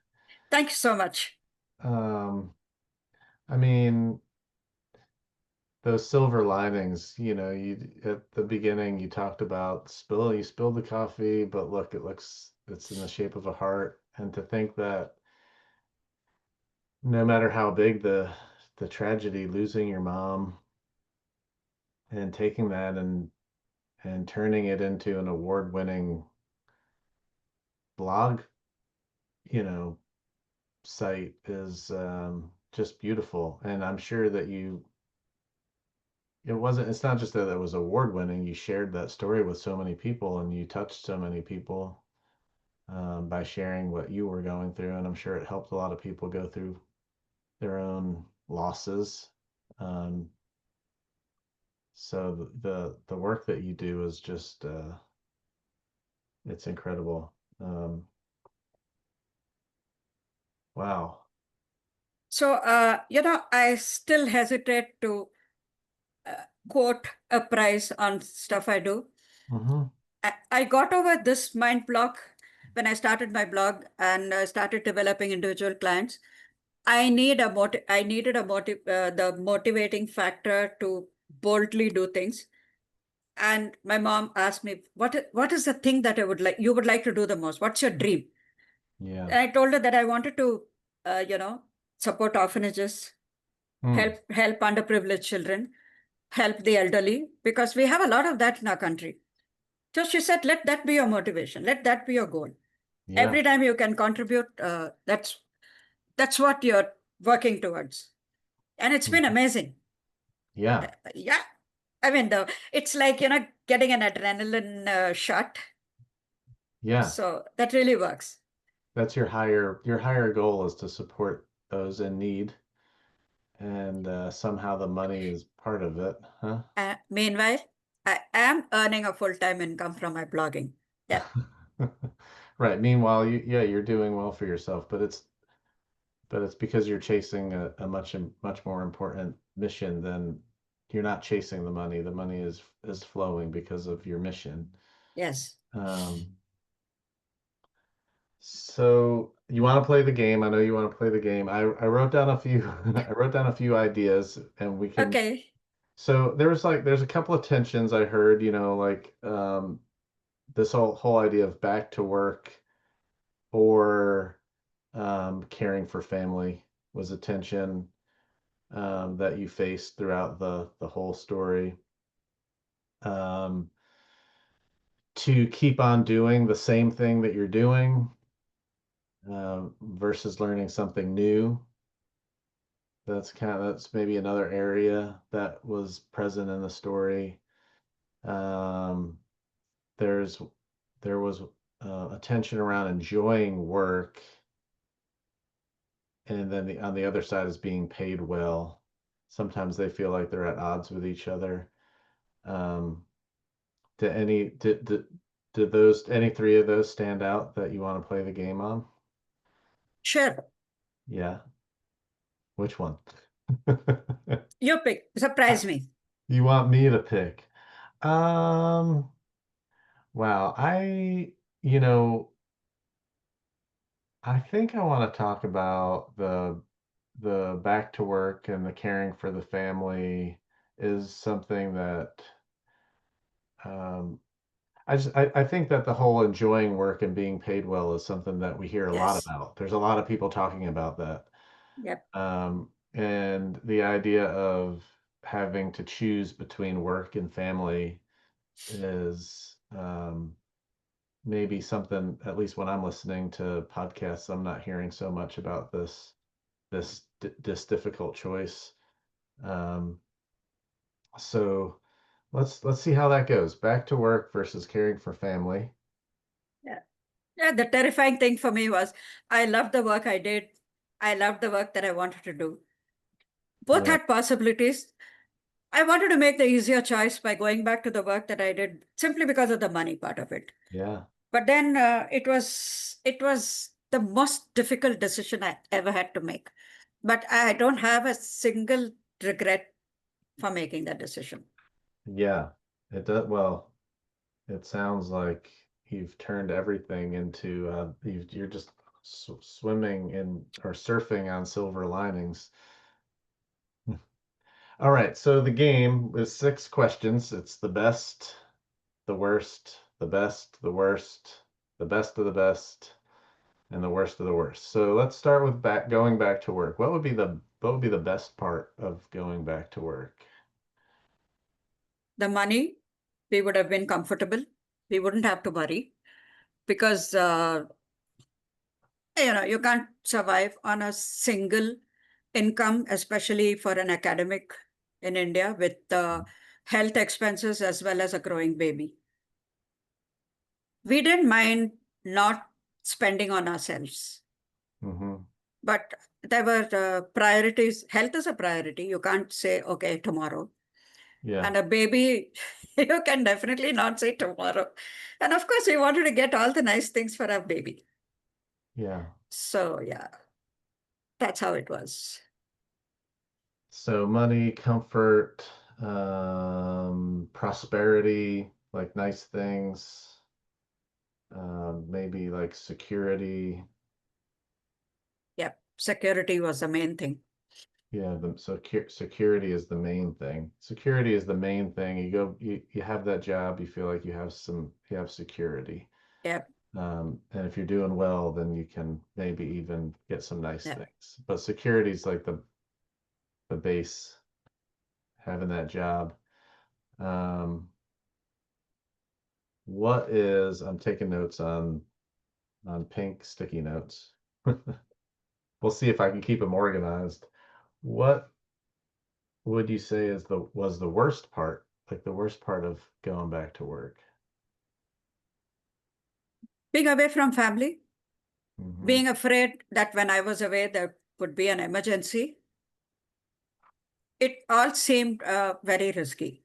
Thank you so much. Um, I mean, those silver linings, you at the beginning you talked about you spilled the coffee, but look, it's in the shape of a heart. And to think that no matter how big the tragedy, losing your mom and taking that and turning it into an award-winning blog, you know, site is just beautiful. And I'm sure that it's not just that it was award winning, you shared that story with so many people and you touched so many people by sharing what you were going through. And I'm sure it helped a lot of people go through their own losses. Um, so the work that you do is just it's incredible. Wow. So, I still hesitate to quote a price on stuff I do. Mm-hmm. I got over this mind block when I started my blog and started developing individual clients. I needed the motivating factor to boldly do things. And my mom asked me, what is the thing that you would like to do the most? What's your dream? Yeah. And I told her that I wanted to, support orphanages, Hmm. help underprivileged children, help the elderly, because we have a lot of that in our country. So she said, let that be your motivation. Let that be your goal. Yeah. Every time you can contribute, that's what you're working towards. And it's been Mhm. amazing. Yeah. Yeah. I mean, it's like, getting an adrenaline shot. Yeah. So that really works. That's your higher goal is to support those in need, and somehow the money is part of it, huh? Meanwhile, I am earning a full-time income from my blogging. Yeah. Right. Meanwhile, yeah, you're doing well for yourself, but it's because you're chasing a much more important mission than you're not chasing the money. The money is flowing because of your mission. Yes. Um, so you want to play the game. I know you want to play the game. I wrote down a few I wrote down a few ideas and we can Okay. so there's a couple of tensions I heard, like this whole idea of back to work or caring for family was a tension that you faced throughout the whole story. Um, to keep on doing the same thing that you're doing versus learning something new. That's maybe another area that was present in the story. Um, there's there was a tension around enjoying work, and then on the other side is being paid well. Sometimes they feel like they're at odds with each other. Um, did any did those any three of those stand out that you want to play the game on? Sure. Yeah. Which one? You pick. Surprise me. You want me to pick? Um, wow. You know, I think I want to talk about the back to work and the caring for the family is something that um I think that the whole enjoying work and being paid well is something that we hear a lot Yes. about. There's a lot of people talking about that. Yep. And the idea of having to choose between work and family is maybe something, at least when I'm listening to podcasts, I'm not hearing so much about this difficult choice. Um, so let's see how that goes. Back to work versus caring for family. Yeah. Yeah. The terrifying thing for me was I loved the work I did. I loved the work that I wanted to do. Both Yeah, had possibilities. I wanted to make the easier choice by going back to the work that I did simply because of the money part of it. yeah, But then it was the most difficult decision I ever had to make. But I don't have a single regret for making that decision. yeah. It does. Well, it sounds like you've turned everything into you're just swimming in or surfing on silver linings. All right, so the game is 6 questions. It's the best, the worst, the best, the worst, the best of the best, and the worst of the worst. So let's start with going back to work. What would be the best part of going back to work? The money, we would have been comfortable. We wouldn't have to worry because you can't survive on a single income, especially for an academic in India with health expenses as well as a growing baby. We didn't mind not spending on ourselves, Mm-hmm. but there were priorities. Health is a priority. You can't say, okay, tomorrow. Yeah, And a baby, you can definitely not say tomorrow. And of course, we wanted to get all the nice things for our baby. yeah. So, yeah, that's how it was. So money, comfort, prosperity, like nice things, maybe like security. Yep. Security was the main thing. Yeah, security is the main thing. Security is the main thing. You have that job, you feel like you have security. Yep. And if you're doing well, then you can maybe even get some nice Yep. things. But security is like the base, having that job. Um, what is, I'm taking notes on pink sticky notes. We'll see if I can keep them organized. What would you say is the was the worst part, like the worst part of going back to work? Being away from family, Hmm. being afraid that when I was away, there would be an emergency. It all seemed very risky.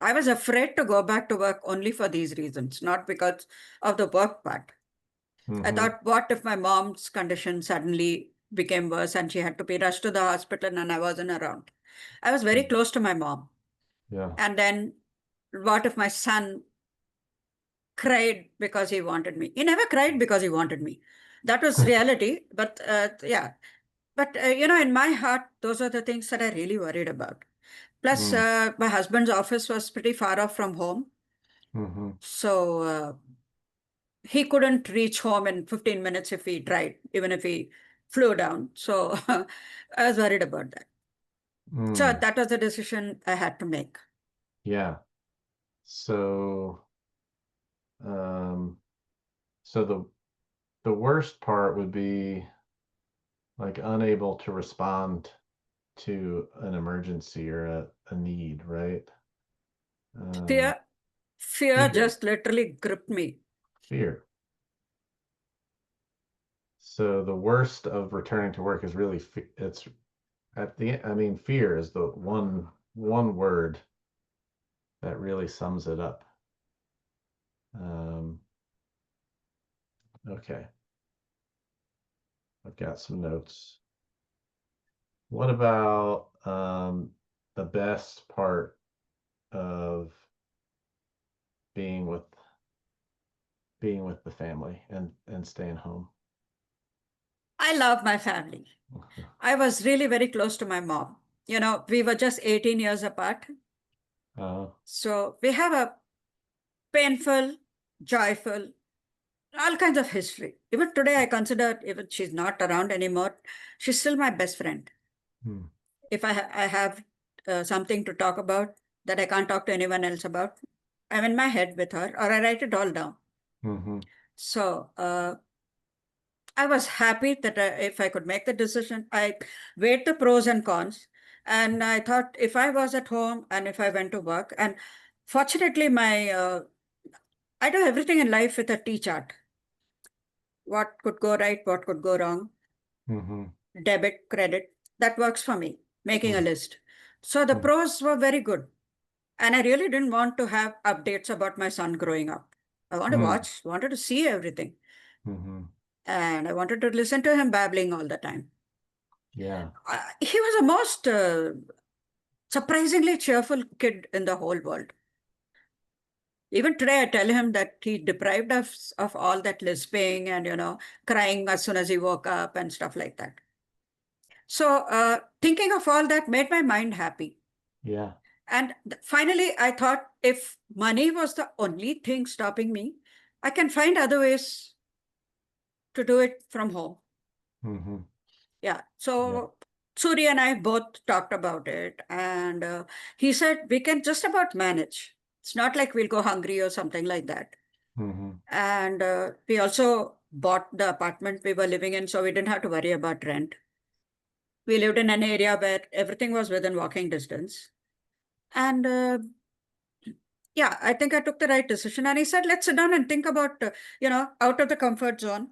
I was afraid to go back to work only for these reasons, not because of the work part. I Hmm. thought, what if my mom's condition suddenly became worse and she had to be rushed to the hospital and I wasn't around? I was very close to my mom. Yeah. And then what if my son cried because he wanted me? He never cried because he wanted me. That was reality. But yeah, but in my heart, those are the things that I really worried about. Plus, Mm. my husband's office was pretty far off from home. Hmm. So he couldn't reach home in 15 minutes if he tried, even if he flew down. So I was worried about that. So Mm. that was the decision I had to make. Yeah. So, um, so the worst part would be like unable to respond to an emergency or a need, right? Um, Fear, fear fear, just literally gripped me. fear. So the worst of returning to work is really it's at the I mean fear is the one word that really sums it up. Um, okay, I've got some notes. What about the best part of being with being with the family and staying home? I love my family. I was really very close to my mom. We were just 18 years apart. Uh, So we have a painful, joyful, all kinds of history. Even today, I consider, even she's not around anymore, she's still my best friend. hmm, If I have something to talk about that I can't talk to anyone else about, I'm in my head with her or I write it all down. mm-hmm, So I was happy that if I could make the decision, I weighed the pros and cons. And I thought if I was at home and if I went to work, and fortunately, I do everything in life with a T chart. What could go right, what could go wrong, mm-hmm, debit, credit. That works for me, making a mm-hmm, list. So the pros were very good. And I really didn't want to have updates about my son growing up. I mm-hmm, wanted to see everything. mm-hmm. And I wanted to listen to him babbling all the time. Yeah. He was the most surprisingly cheerful kid in the whole world. Even today, I tell him that he deprived us of all that lisping and, crying as soon as he woke up and stuff like that. So, thinking of all that made my mind happy. Yeah. And finally, I thought if money was the only thing stopping me, I can find other ways to do it from home. Mm-hmm. Yeah. Yeah. So Suri and I both talked about it. And he said, we can just about manage. It's not like we'll go hungry or something like that. Mm-hmm. And we also bought the apartment we were living in, so we didn't have to worry about rent. We lived in an area where everything was within walking distance. And yeah, I think I took the right decision. And he said, let's sit down and think about, out of the comfort zone,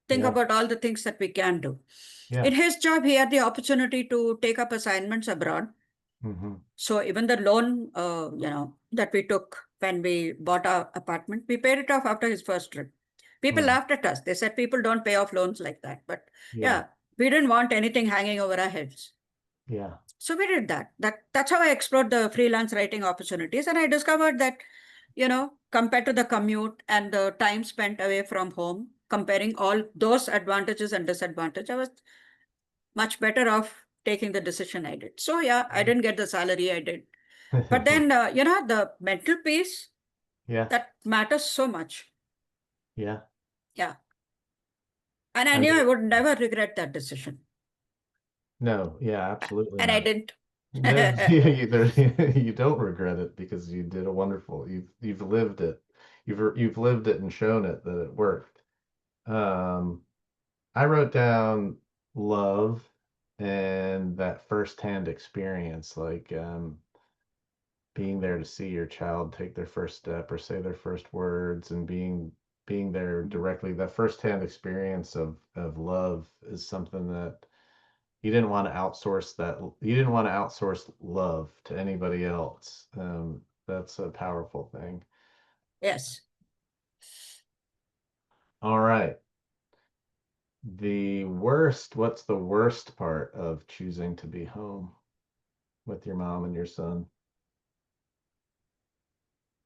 think Yeah. about all the things that we can do. Yeah. In his job, he had the opportunity to take up assignments abroad. Mm-hmm. So even the loan, that we took when we bought our apartment, we paid it off after his first trip. People Mm. laughed at us. They said people don't pay off loans like that. But Yeah. yeah, we didn't want anything hanging over our heads. Yeah. So we did that. That's how I explored the freelance writing opportunities. And I discovered that, compared to the commute and the time spent away from home, comparing all those advantages and disadvantages, I was much better off taking the decision I did. So yeah, I didn't get the salary I did. But then, the mental peace, Yeah. that matters so much. Yeah. Yeah. And I I knew I mean, would never regret that decision. No, yeah, absolutely And I not. didn't. No, you don't regret it because you did a wonderful. You've lived it. You've lived it and shown it that it worked. Um, I wrote down love and that firsthand experience, like being there to see your child take their first step or say their first words, and being there directly. That firsthand experience of love is something that you didn't want to outsource. That you didn't want to outsource love to anybody else. That's a powerful thing. Yes. All right. What's the worst part of choosing to be home with your mom and your son?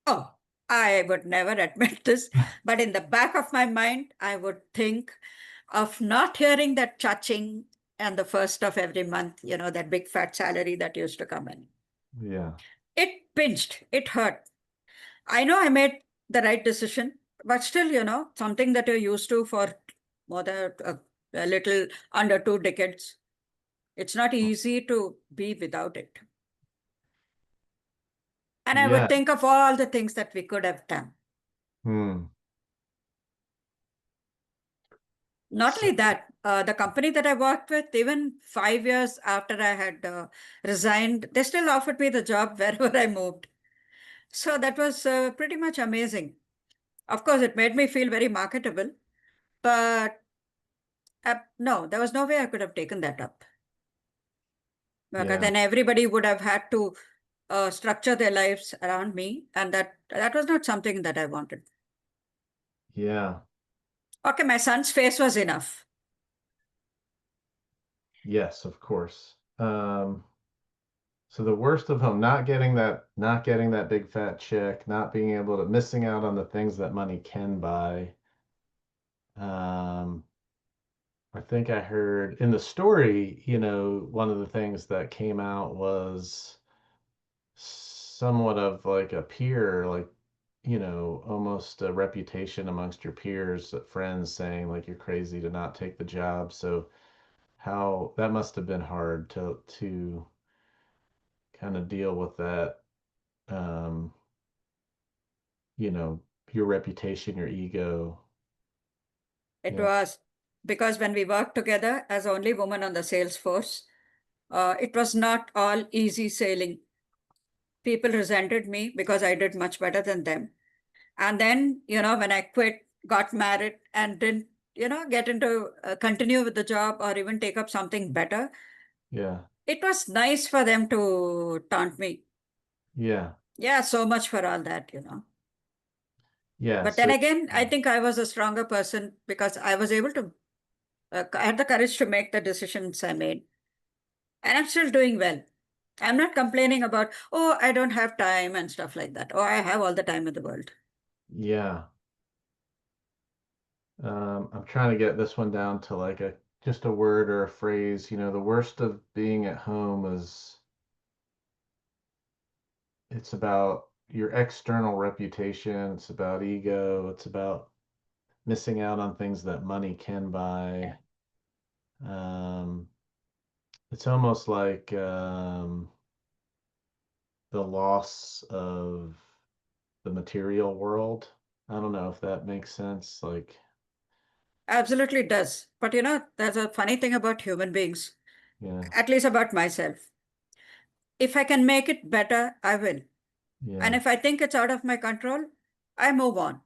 Oh, I would never admit this, but in the back of my mind, I would think of not hearing that cha-ching and the first of every month, that big fat salary that used to come in. Yeah, It pinched, it hurt. I know I made the right decision, but still, something that you're used to for more than a little under 2 decades, it's not easy to be without it. And I would yeah, think of all the things that we could have done. hmm. Not So, only that, the company that I worked with, even 5 years after I had resigned, they still offered me the job wherever I moved. So that was pretty much amazing. Of course, it made me feel very marketable, but no, there was no way I could have taken that up. Because yeah, then everybody would have had to structure their lives around me, and that was not something that I wanted. yeah, Okay, my son's face was enough. yes, of course. So the worst of home, not getting that big fat check, not being able to, missing out on the things that money can buy. Um, I think I heard in the story, one of the things that came out was somewhat of like a peer, like, almost a reputation amongst your peers, friends saying like you're crazy to not take the job. So how that must have been hard to kind of deal with that. Um, you know, your reputation, your ego. It Yeah, was because when we worked together as only woman on the sales force, it was not all easy sailing. People resented me because I did much better than them. And then, when I quit, got married, and didn't, get into continue with the job or even take up something better, yeah, it was nice for them to taunt me. yeah, Yeah, so much for all that. yeah. But then So, again, I think I was a stronger person because I was able to, I had the courage to make the decisions I made. And I'm still doing well. I'm not complaining about, oh, I don't have time and stuff like that. Oh, I have all the time in the world. yeah. I'm trying to get this one down to like a just a word or a phrase. The worst of being at home is it's about your external reputation, it's about ego, it's about missing out on things that money can Yeah. buy. It's almost like the loss of the material world. I don't know if that makes sense. Like, Absolutely does. But there's a funny thing about human beings, yeah, at least about myself. If I can make it better, I will. And yeah, if I think it's out of my control, I move on,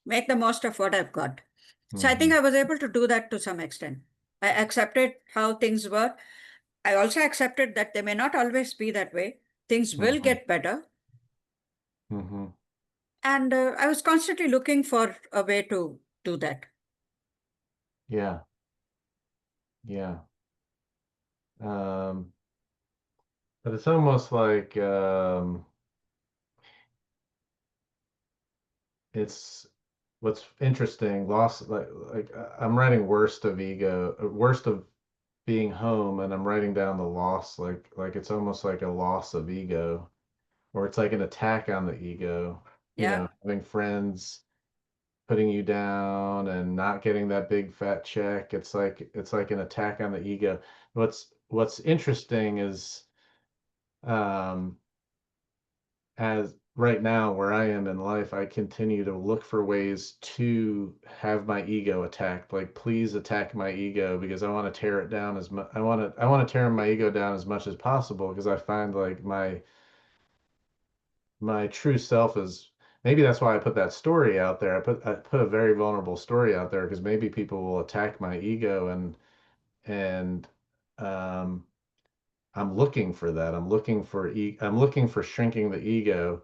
make the most of what I've got. So I think hmm, I was able to do that to some extent. I accepted how things were. I also accepted that they may not always be that way. Things will hmm, get better. hmm, And I was constantly looking for a way to do that. yeah, yeah. Um, but it's almost like it's what's interesting. Loss, I'm writing worst of ego, worst of being home, and I'm writing down the loss, like it's almost like a loss of ego, or it's like an attack on the ego. Yeah. Having friends. putting you down and not getting that big fat check. It's like an attack on the ego. What's interesting is um as right now where I am in life, I continue to look for ways to have my ego attacked. Like, please attack my ego because I want to tear it down as much. I want to tear my ego down as much as possible because I find like my true self is maybe that's why I put that story out there. I put a very vulnerable story out there because maybe people will attack my ego and um I'm looking for that. I'm looking for shrinking the ego.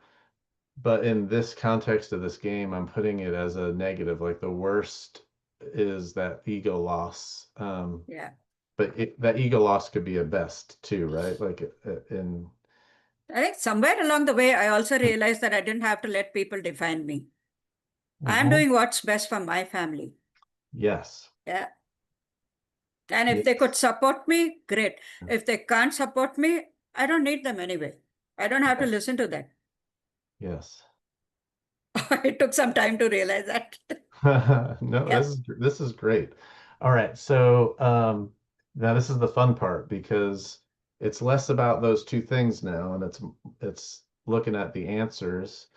But in this context of this game, I'm putting it as a negative. Like the worst is that ego loss. Yeah. But that ego loss could be a best too, right? Like in I think somewhere along the way, I also realized that I didn't have to let people define me. I'm Mhm. doing what's best for my family. Yes, Yeah. And if they could yes, support me, great. If they can't support me, I don't need them anyway. I don't have to yes, listen to them. yes. It took some time to realize that. No, Yeah. this is great. All right, so now this is the fun part because it's less about those two things now, and it's looking at the answers.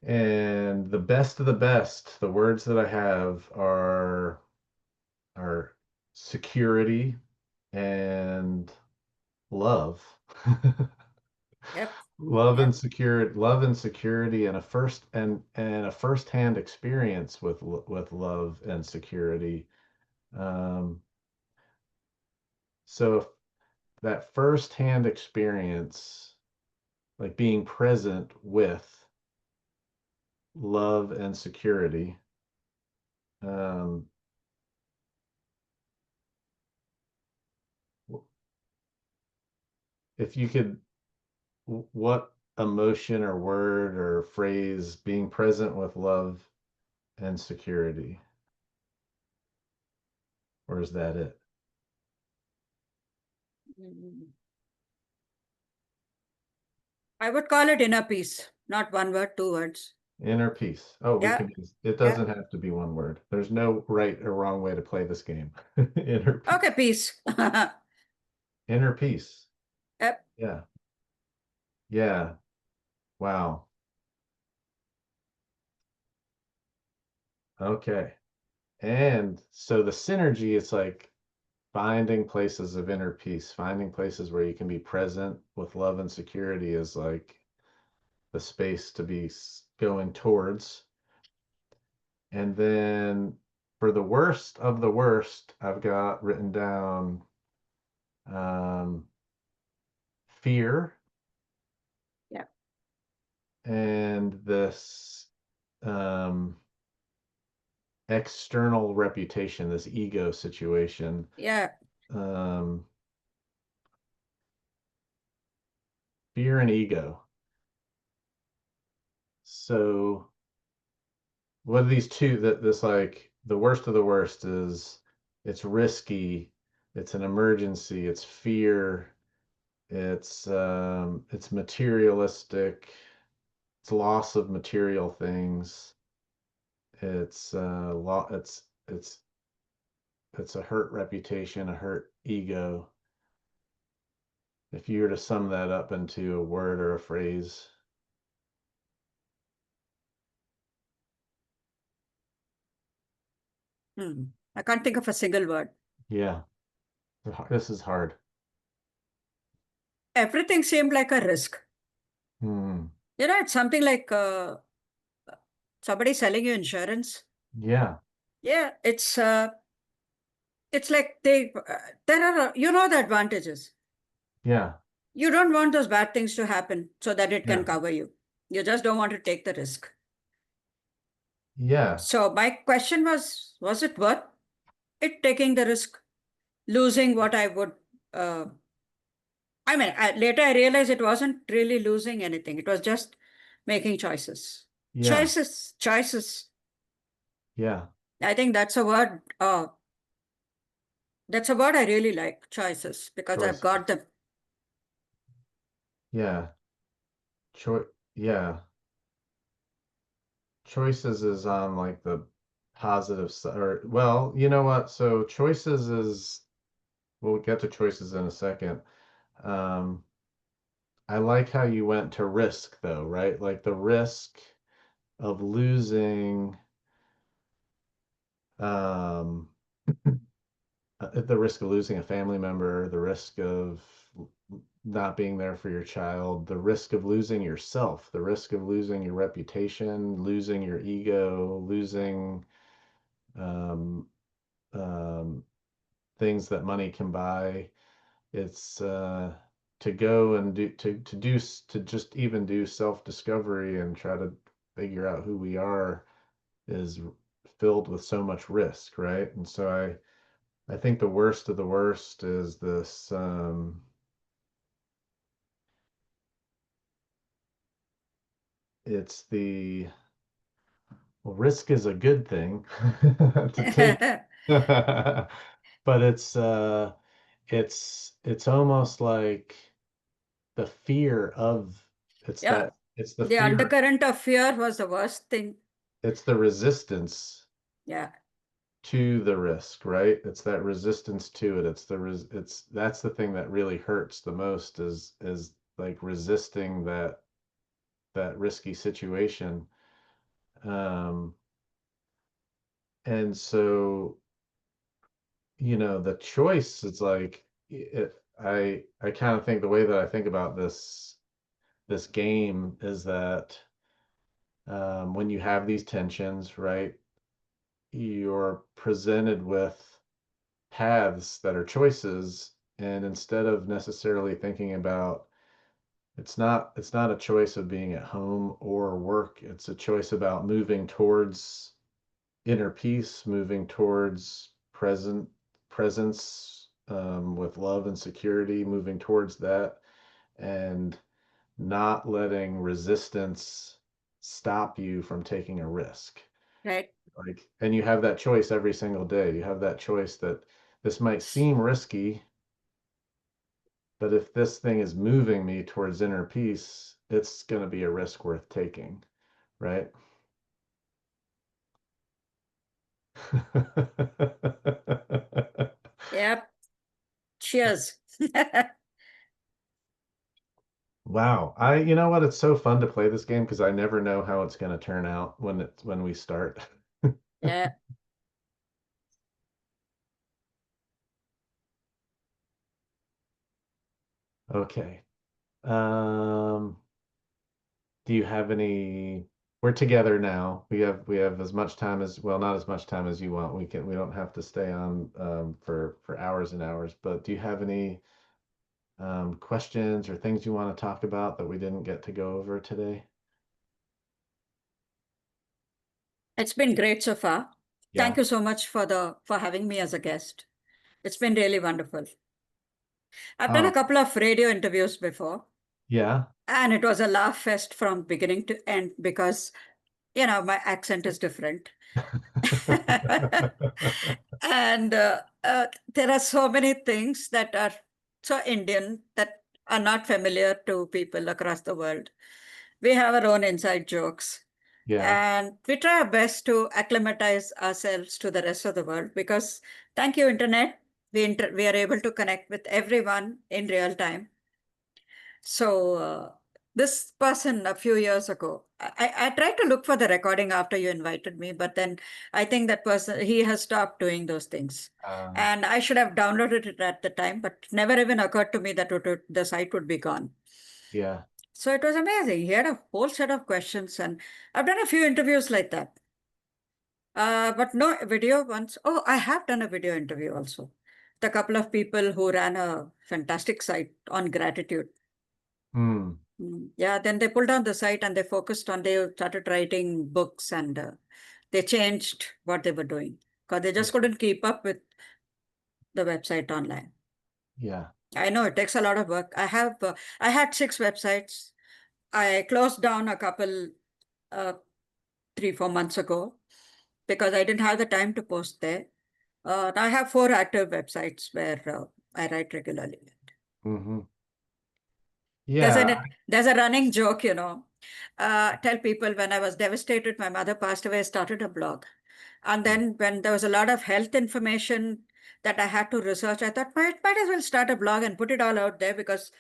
And the best of the best, the words that I have are security and love. Yep. Love and Yep. security, love and security, and a first-hand experience with love and security. Um, so if that first-hand experience, like being present with love and security, um, if you could, what emotion or word or phrase being present with love and security, or is that it? Mm. I would call it inner peace, not one word, two words. Inner peace. Oh, we Yeah. can it Yeah. doesn't have to be one word. There's no right or wrong way to play this game. Inner Okay, peace. peace. Inner peace. Yep. Yeah. Yeah. Wow. Okay. And so the synergy is like finding places of inner peace, finding places where you can be present with love and security is like the space to be going towards. And then for the worst of the worst, I've got written down um, fear Yeah. and this um, external reputation, this ego situation. Yeah. Um, Fear and ego. So what are these two that this like the worst of the worst is it's risky, it's an emergency, it's fear, it's materialistic, it's loss of material things, it's a hurt reputation, a hurt ego. If you were to sum that up into a word or a phrase, Hmm. I can't think of a single word. yeah, this is hard. Everything seemed like a risk. Hmm. It's something like somebody selling you insurance. Yeah, Yeah, it's like there are the advantages. yeah, You don't want those bad things to happen so that it can yeah, cover you. You just don't want to take the risk. yeah, So my question was it worth it taking the risk, losing what I would? Uh, I mean, later I realized it wasn't really losing anything. It was just making choices. yeah, Choices, choices. yeah, I think that's a word. That's a word I really like. Choices, because I've got choices. them. Yeah, yeah, choices is on like the positive side, or well, you know what? So choices is, we'll get to choices in a second. Um, I like how you went to risk though, right? Like the risk of losing, um, the risk of losing a family member, the risk of not being there for your child, the risk of losing yourself, the risk of losing your reputation, losing your ego, losing um, um, things that money can buy. It's to go and to just even do self-discovery and try to figure out who we are is filled with so much risk, right? And so I think the worst of the worst is this it's the well, risk is a good thing to take. But it's almost like the fear of Yeah, it's the the fear, undercurrent of fear was the worst thing. it's the resistance Yeah, to the risk, right? It's that resistance to it. It's that's the thing that really hurts the most is like resisting that risky situation. Um, and so, the choice is like I kind of think the way that I think about this game is that when you have these tensions, right, you're presented with paths that are choices, and instead of necessarily thinking about it's not a choice of being at home or work, it's a choice about moving towards inner peace, moving towards presence with love and security, moving towards that, and not letting resistance stop you from taking a risk. right. Like, and you have that choice every single day. You have that choice that this might seem risky, but if this thing is moving me towards inner peace, it's going to be a risk worth taking, right? Yep. Cheers. Wow. You know what? It's so fun to play this game because I never know how it's going to turn out when we start. Yeah. Okay. Um, do you have we're together now. We have as much time as, well, not as much time as you want. We don't have to stay on for hours and hours, but do you have any questions or things you want to talk about that we didn't get to go over today? It's been great so far. Thank Yeah. you so much for having me as a guest. It's been really wonderful. I've done a Oh, couple of radio interviews before, yeah. and it was a laugh fest from beginning to end because, my accent is different. And there are so many things that are so Indian that are not familiar to people across the world. We have our own inside jokes. Yeah. And we try our best to acclimatize ourselves to the rest of the world because, thank you, Internet, we are able to connect with everyone in real time. So, this person a few years ago, I tried to look for the recording after you invited me, but then I think that person, he has stopped doing those things. Uh, And I should have downloaded it at the time, but never even occurred to me that the site would be gone. yeah. So it was amazing. He had a whole set of questions, and I've done a few interviews like that. But no video once. Oh, I have done a video interview also. The couple of people who ran a fantastic site on gratitude. Hmm. Yeah, then they pulled down the site and they started writing books and they changed what they were doing because they just couldn't keep up with the website online. Yeah. I know it takes a lot of work. I had 6 websites. I closed down a couple 3, 4 months ago because I didn't have the time to post there. I have 4 active websites where I write regularly. Hmm. There's Yeah. a there's a running joke, Tell people when I was devastated, my mother passed away, I started a blog. And then when there was a lot of health information that I had to research, I thought might as well start a blog and put it all out there because,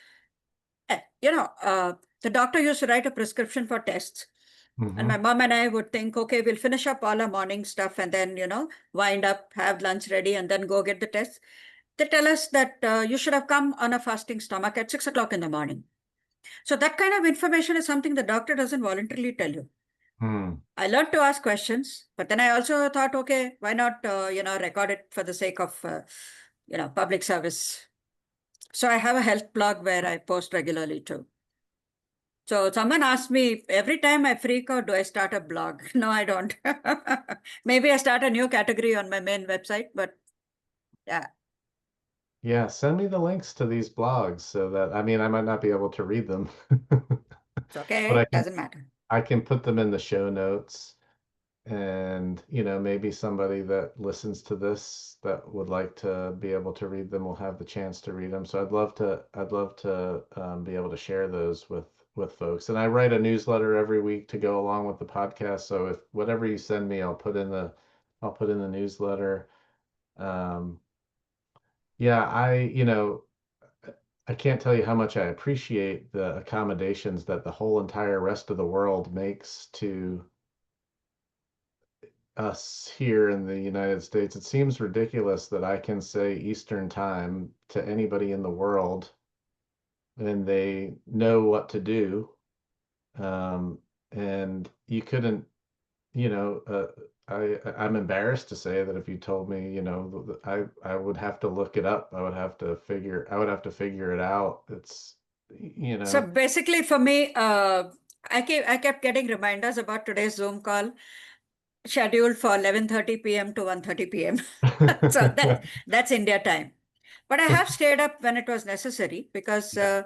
the doctor used to write a prescription for tests. And Mm-hmm. my mom and I would think, okay, we'll finish up all our morning stuff and then, wind up, have lunch ready, and then go get the tests. They tell us that you should have come on a fasting stomach at 6 o'clock in the morning. So that kind of information is something the doctor doesn't voluntarily tell you. Hmm. I learned to ask questions, but then I also thought, okay, why not, record it for the sake of, public service. So I have a health blog where I post regularly too. So someone asked me every time I freak out, do I start a blog? No, I don't. Maybe I start a new category on my main website, but yeah, Yeah, send me the links to these blogs so that I mean I might not be able to read them, it's but okay. Doesn't matter. I can put them in the show notes. And, maybe somebody that listens to this that would like to be able to read them will have the chance to read them. So I'd love to be able to share those with folks. And I write a newsletter every week to go along with the podcast. So if whatever you send me, I'll put in the newsletter. Um, yeah, I can't tell you how much I appreciate the accommodations that the whole entire rest of the world makes to us here in the United States. It seems ridiculous that I can say Eastern time to anybody in the world and they know what to do. Um, and you couldn't, you know, I'm embarrassed to say that if you told me, I would have to look it up. I would have to figure it out. It's, you So know, basically, for me, I kept getting reminders about today's Zoom call scheduled for 11:30 p.m. to 1:30 p.m. So that's India time. But I have stayed up when it was necessary because Yeah.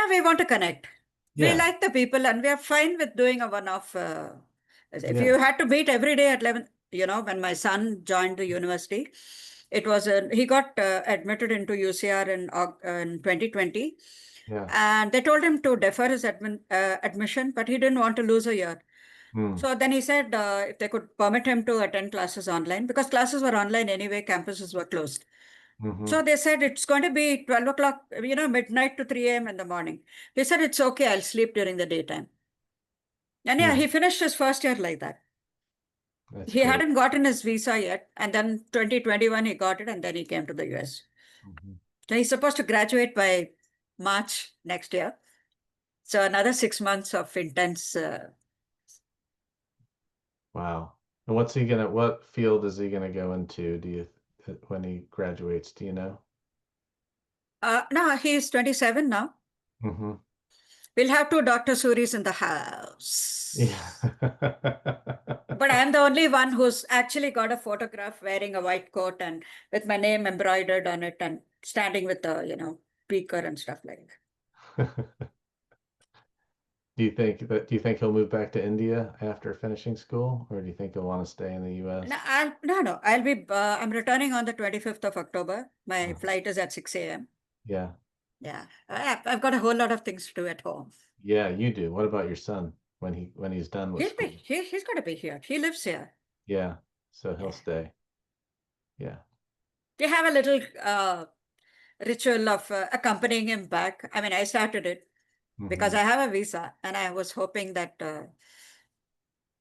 we want to connect. We Yeah. like the people and we are fine with doing a one-off. If Yeah. you had to meet every day at 11, when my son joined the university, he got admitted into UCR in 2020. Yeah. And they told him to defer his admission, but he didn't want to lose a year. Hmm. So then he said if they could permit him to attend classes online, because classes were online anyway, campuses were closed. Mm-hmm. So they said it's going to be 12 o'clock, midnight to 3 a.m. in the morning. He said it's okay, I'll sleep during the daytime. And yeah, Hmm. he finished his first year like that. That's He great. hadn't gotten his visa yet. And then 2021, he got it and then he came to the US. Mhm. So he's supposed to graduate by March next year. So another 6 months of intense. Wow. And what field is he gonna go into, when he graduates, do you know? No, he's 27 now. Mm-hmm. We'll have two Dr. Suris in the Yeah. house. But I'm the only one who's actually got a photograph wearing a white coat and with my name embroidered on it and standing with the, beaker and stuff like that. Do you think he'll move back to India after finishing school, or do you think he'll want to stay in the No, US? no. I'm returning on the 25th of October. My Uh, flight is at 6 a.m. yeah. Yeah, I've got a whole lot of things to do at home. Yeah, you do. What about your son when he's done with school? He's got to be here. He lives here. Yeah. So he'll Yeah. stay. Yeah. We have a little ritual of accompanying him back. I mean, I started it because Mm-hmm. I have a visa and I was hoping that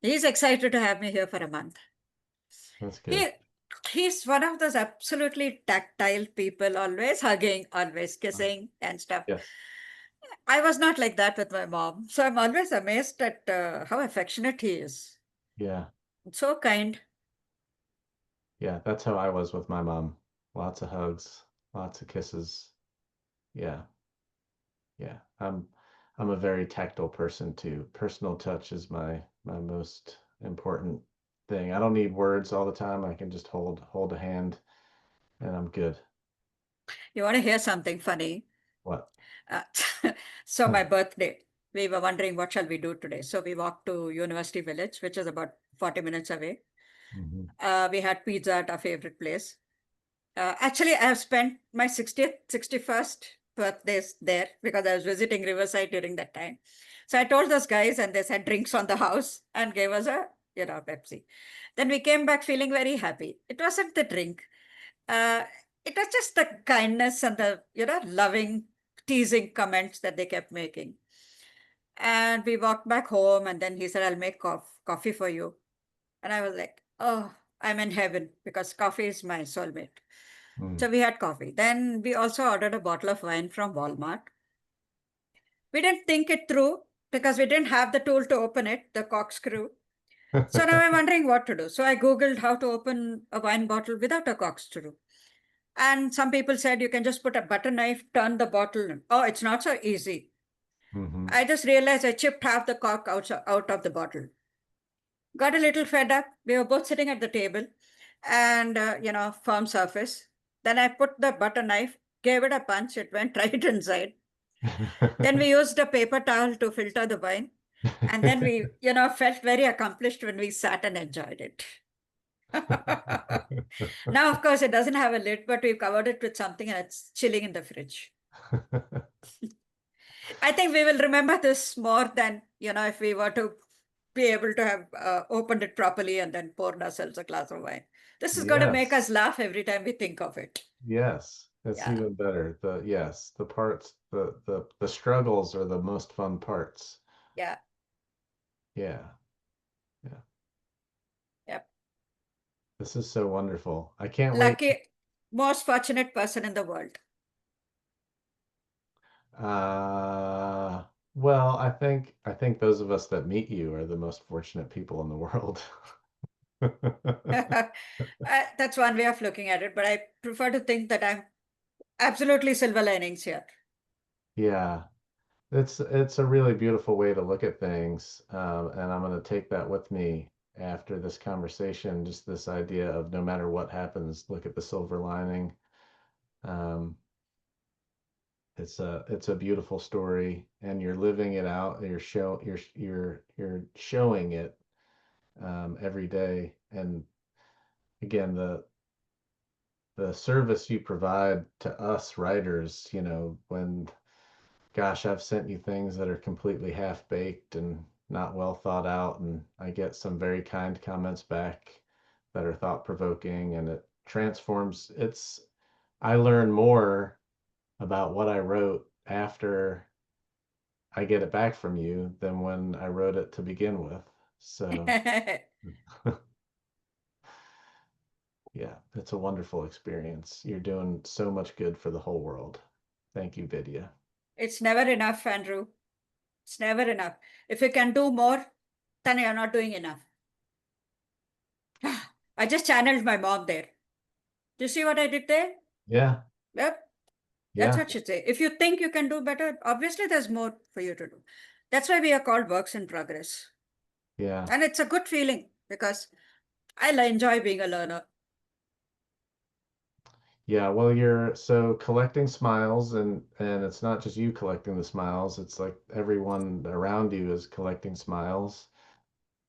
he's excited to have me here for a month. That's good. He he's one of those absolutely tactile people, always hugging, always Uh, kissing and stuff. yes. I was not like that with my mom, so I'm always amazed at how affectionate he is. Yeah. So kind. Yeah. That's how I was with my mom. Lots of hugs, lots of kisses. Yeah. Yeah, I'm a very tactile person too. Personal touch is my most important thing. I don't need words all the time. I can just hold a hand and I'm good. You want to hear something funny? What? Uh, so my birthday, we were wondering what shall we do today. So we walked to University Village, which is about 40 minutes away. Hmm. We had pizza at our favorite place. Actually, I have spent my 60th, 61st birthdays there because I was visiting Riverside during that time. So I told those guys, and they said drinks on the house and gave us a, Pepsi. Then we came back feeling very happy. It wasn't the drink. Uh, it was just the kindness and the, loving, teasing comments that they kept making. And we walked back home, and then he said, I'll make coffee for you. And I was like, oh, I'm in heaven because coffee is my soulmate. Mm. So we had coffee. Then we also ordered a bottle of wine from Walmart. We didn't think it through because we didn't have the tool to open it, the corkscrew. So now I'm wondering what to do. So I Googled how to open a wine bottle without a corkscrew. And some people said you can just put a butter knife, turn the bottle. Oh, it's not so easy. Hmm. I just realized I chipped half the cork out of the bottle. Got a little fed up. We were both sitting at the table and, firm surface. Then I put the butter knife, gave it a punch. It went right inside. Then we used a paper towel to filter the wine. And then we, felt very accomplished when we sat and enjoyed it. Now, of course, it doesn't have a lid, but we've covered it with something and it's chilling in the fridge. I think we will remember this more than, if we were to be able to have opened it properly and then poured ourselves a glass of wine. This is going to make us Yes. laugh every time we think of it. Yes. That's Yeah. even better. The parts, the struggles are the most fun parts. Yeah. Yeah. Yeah. Yep. This is so wonderful. I can't wait. Lucky, most fortunate person in the world. Uh, well, I think those of us that meet you are the most fortunate people in the world. That's one way of looking at it, but I prefer to think that I'm absolutely silver linings here. Yeah, it's a really beautiful way to look at things, and I'm going to take that with me after this conversation. Just this idea of no matter what happens, look at the silver lining. Um, it's a beautiful story, and you're living it out. You're showing it every day, and again the service you provide to us writers, when gosh, I've sent you things that are completely half baked and not well thought out, and I get some very kind comments back that are thought provoking, and it transforms. I learn more about what I wrote after I get it back from you than when I wrote it to begin with. So, yeah, it's a wonderful experience. You're doing so much good for the whole world. Thank you, Vidya. It's never enough, Andrew. It's never enough. If you can do more, then you're not doing enough. I just channeled my mom there. Do you see what I did there? Yeah, Yep. That's yeah, what she'd say. If you think you can do better, obviously there's more for you to do. That's why we are called works in progress. yeah. And it's a good feeling because I enjoy being a learner. Yeah, well, you're so collecting smiles, and it's not just you collecting the smiles, it's like everyone around you is collecting smiles.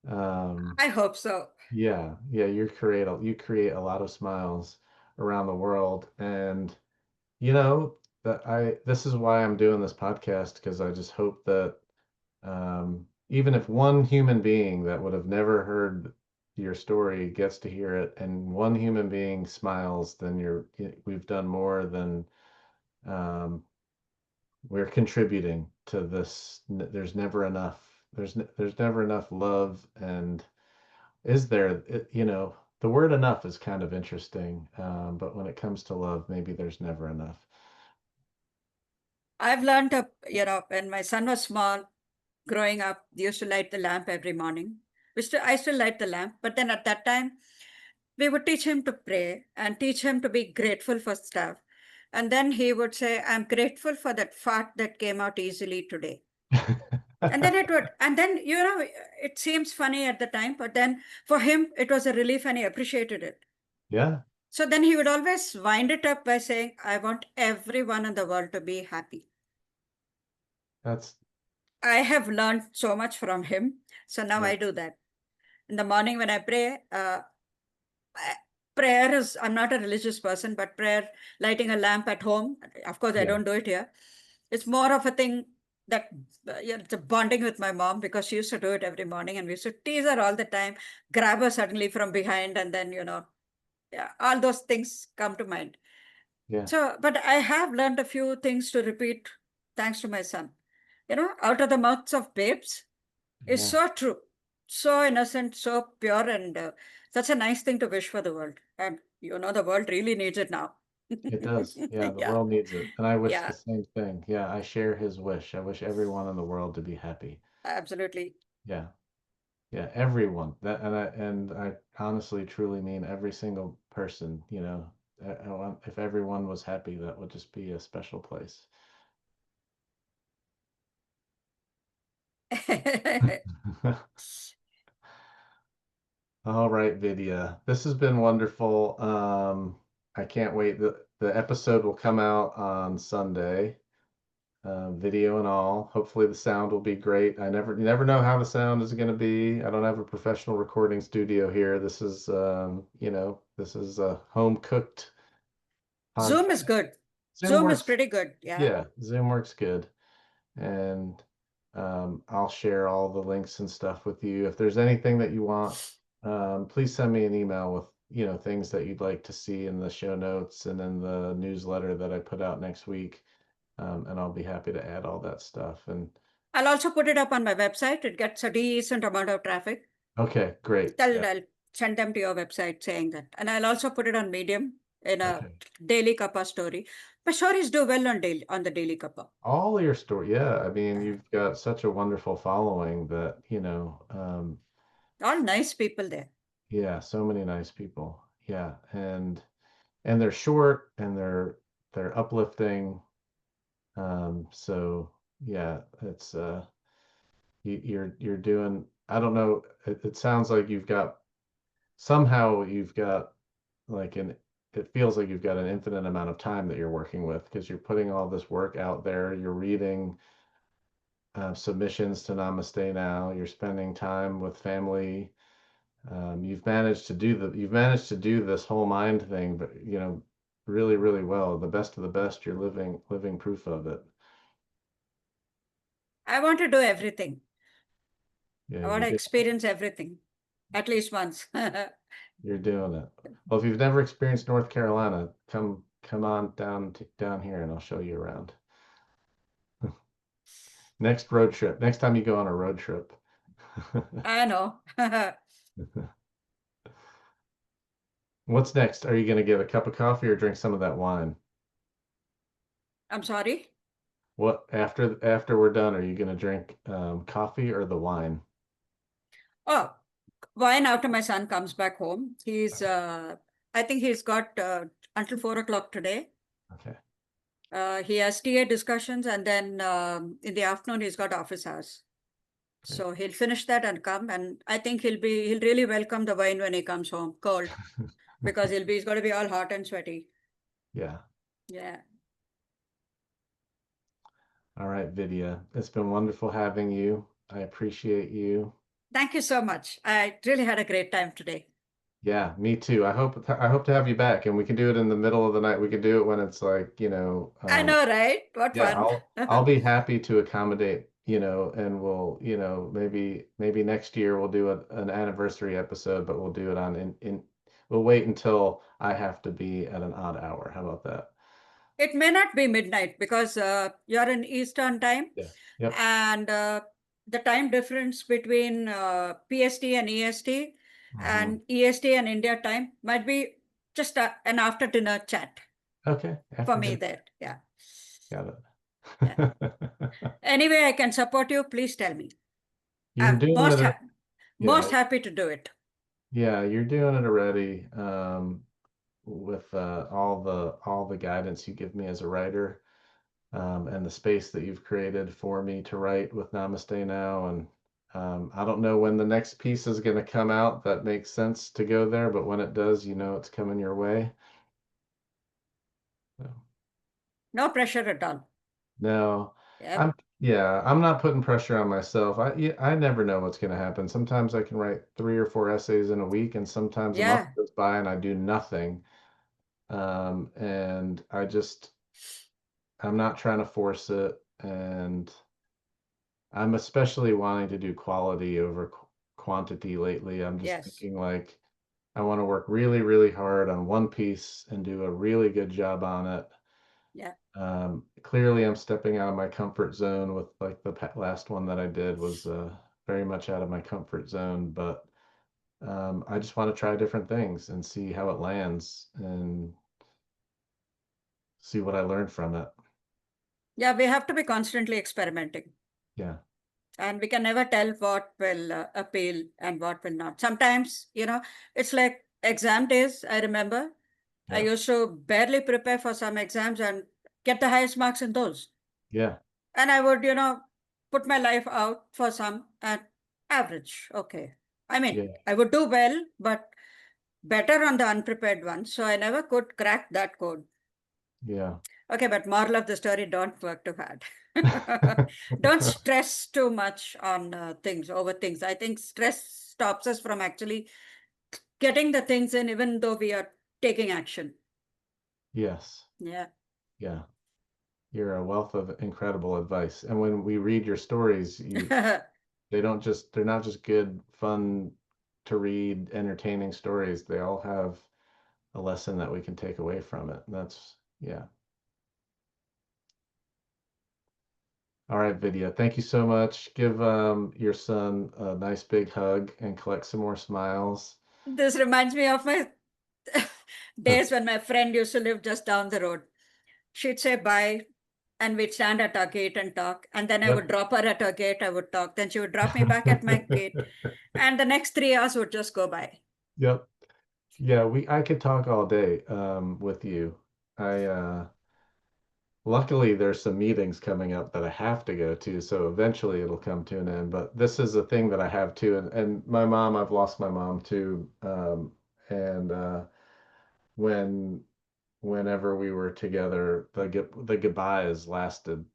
Um, I hope so. yeah, you create a lot of smiles around the world, and you know that I this is why I'm doing this podcast because I just hope that even if one human being that would have never heard your story gets to hear it, and one human being smiles, then we've done more than um, we're contributing to this. There's never enough. There's never enough love, and is there? The word enough is kind of interesting, but when it comes to love, maybe there's never enough. I've learned, when my son was small, growing up, they used to light the lamp every morning. I still light the lamp, but then at that time, we would teach him to pray and teach him to be grateful for stuff. And then he would say, I'm grateful for that fart that came out easily today. And then it seems funny at the time, but then for him, it was a relief and he appreciated it. Yeah, So then he would always wind it up by saying, I want everyone in the world to be happy. that's I have learned so much from him. So now yeah. I do that. In the morning when I pray, prayer is, I'm not a religious person, but prayer, lighting a lamp at home, of course, I Yeah, don't do it here. It's more of a thing that yeah, it's a bonding with my mom because she used to do it every morning and we used to tease her all the time, grab her suddenly from behind, and then, yeah, all those things come to mind. yeah, So, but I have learned a few things to repeat thanks to my son. Out of the mouths of babes is yeah. so true, so innocent, so pure, and such a nice thing to wish for the world. And the world really needs it now. It does. Yeah, the Yeah, world needs it. And I wish the yeah, same thing. Yeah, I share his wish. I wish everyone in the world to be happy. absolutely. Yeah. Yeah, everyone. And I honestly truly mean every single person, if everyone was happy, that would just be a special place. All right, Vidya. This has been wonderful. I can't wait. The episode will come out on Sunday, video and all. Hopefully the sound will be great. You never know how the sound is going to be. I don't have a professional recording studio here. This is a home cooked Zoom is podcast. good. Zoom Zoom is works. pretty good. Yeah. Yeah, Zoom works good. And I'll share all the links and stuff with you. If there's anything that you want, please send me an email with, things that you'd like to see in the show notes and in the newsletter that I put out next week. And I'll be happy to add all that stuff. And I'll also put it up on my website. It gets a decent amount of traffic. okay, great. Yeah. I'll send them to your website saying that. And I'll also put it on Medium in a Okay. daily cuppa story. My stories do well on the daily cuppa. All your story. Yeah. I mean, Uh, you've got such a wonderful following that, all nice people there. yeah, so many nice people. Yeah. And they're short and they're uplifting. So yeah, it's you're doing, I don't know, it sounds like you've got like an it feels like you've got an infinite amount of time that you're working with because you're putting all this work out there. You're reading submissions to Namaste Now. You're spending time with family. You've managed to do this whole mind thing, but really, really well. The best of the best. You're living proof of it. I want to do everything. Yeah, I want to experience everything at least once. you're doing it. Well, if you've never experienced North Carolina, come on down here and I'll show you around. Next road trip. Next time you go on a road trip. I know. What's next? Are you going to get a cup of coffee or drink some of that wine? I'm sorry. What after we're done, are you going to drink coffee or the wine? Oh, wine after my son comes back home. Okay. I think he's got until 4 o'clock today. Okay. He has TA discussions, and then in the afternoon he's got office hours. Great. So he'll finish that and come, and I think he'll really welcome the wine when he comes home, cold, because he's going to be all hot and sweaty. Yeah. Yeah. All right, Vidya. It's been wonderful having you. I appreciate you. Thank you so much. I really had a great time today. Yeah, me too. I hope to have you back, and we can do it in the middle of the night. We can do it when it's like, I know, right? What yeah, fun. I'll be happy to accommodate, and we'll, maybe next year we'll do an anniversary episode, but we'll do it we'll wait until I have to be at an odd hour. How about that? It may not be midnight because you're in Eastern time, Yeah. Yep. and the time difference between PST and EST Hmm. and EST and India time might be just an after dinner chat Okay. for After me dinner. there. Yeah. Got Yeah. it. Anyway, I can support you. Please tell me. You're I'm doing it. Yeah. most happy to do it. Yeah, you're doing it already. With all the guidance you give me as a writer, and the space that you've created for me to write with Namaste Now. And I don't know when the next piece is going to come out that makes sense to go there, but when it does, it's coming your way. So, No pressure at all. no, I'm Yep. Yeah, I'm not putting pressure on myself. I never know what's going to happen. Sometimes I can write 3 or 4 essays in a week, and sometimes a month Yeah, goes by and I do nothing. And I'm not trying to force it, and I'm especially wanting to do quality over quantity lately. I'm just yes, thinking like I want to work really, really hard on one piece and do a really good job on it. yeah. Clearly, I'm stepping out of my comfort zone with like the last one that I did was very much out of my comfort zone, but I just want to try different things and see how it lands and see what I learned from it. Yeah, we have to be constantly experimenting. Yeah, And we can never tell what will appeal and what will not. Sometimes, it's like exam days. I remember I yeah, used to barely prepare for some exams and get the highest marks in those. yeah, And I would, put my life out for some and average. Okay. I mean, yeah, I would do well, but better on the unprepared ones. So I never could crack that code. yeah. Okay, but moral of the story, don't work too hard. Don't stress too much on things, over things. I think stress stops us from actually getting the things in, even though we are taking action. Yes, Yeah. yeah. You're a wealth of incredible advice. And when we read your stories, they're not just good, fun to read, entertaining stories. They all have a lesson that we can take away from it. And that's, yeah. All right, Vidya. Thank you so much. Give your son a nice big hug and collect some more smiles. This reminds me of my days when my friend used to live just down the road. She'd say bye, and we'd stand at our gate and talk. And then I would Yep. drop her at her gate, I would talk. Then she would drop me back at my gate. And the next 3 hours would just go by. Yep. Yeah, I could talk all day with you. I luckily there's some meetings coming up that I have to go to, so eventually it'll come to an end. But this is a thing that I have too, and my mom, I've lost my mom too. And when whenever we were together, the goodbyes lasted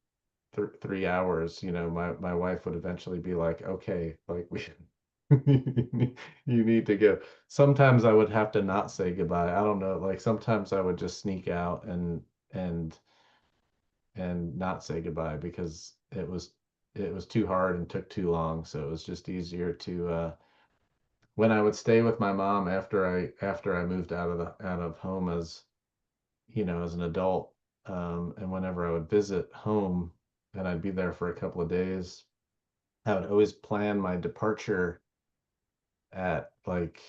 3 hours. You know, my wife would eventually be like, "Okay, like we." You need to go. Sometimes I would have to not say goodbye. I don't know. Like sometimes I would just sneak out and not say goodbye because it was too hard and took too long. So it was just easier to when I would stay with my mom after I moved out of home as as an adult, and whenever I would visit home and I'd be there for a couple of days, I would always plan my departure at like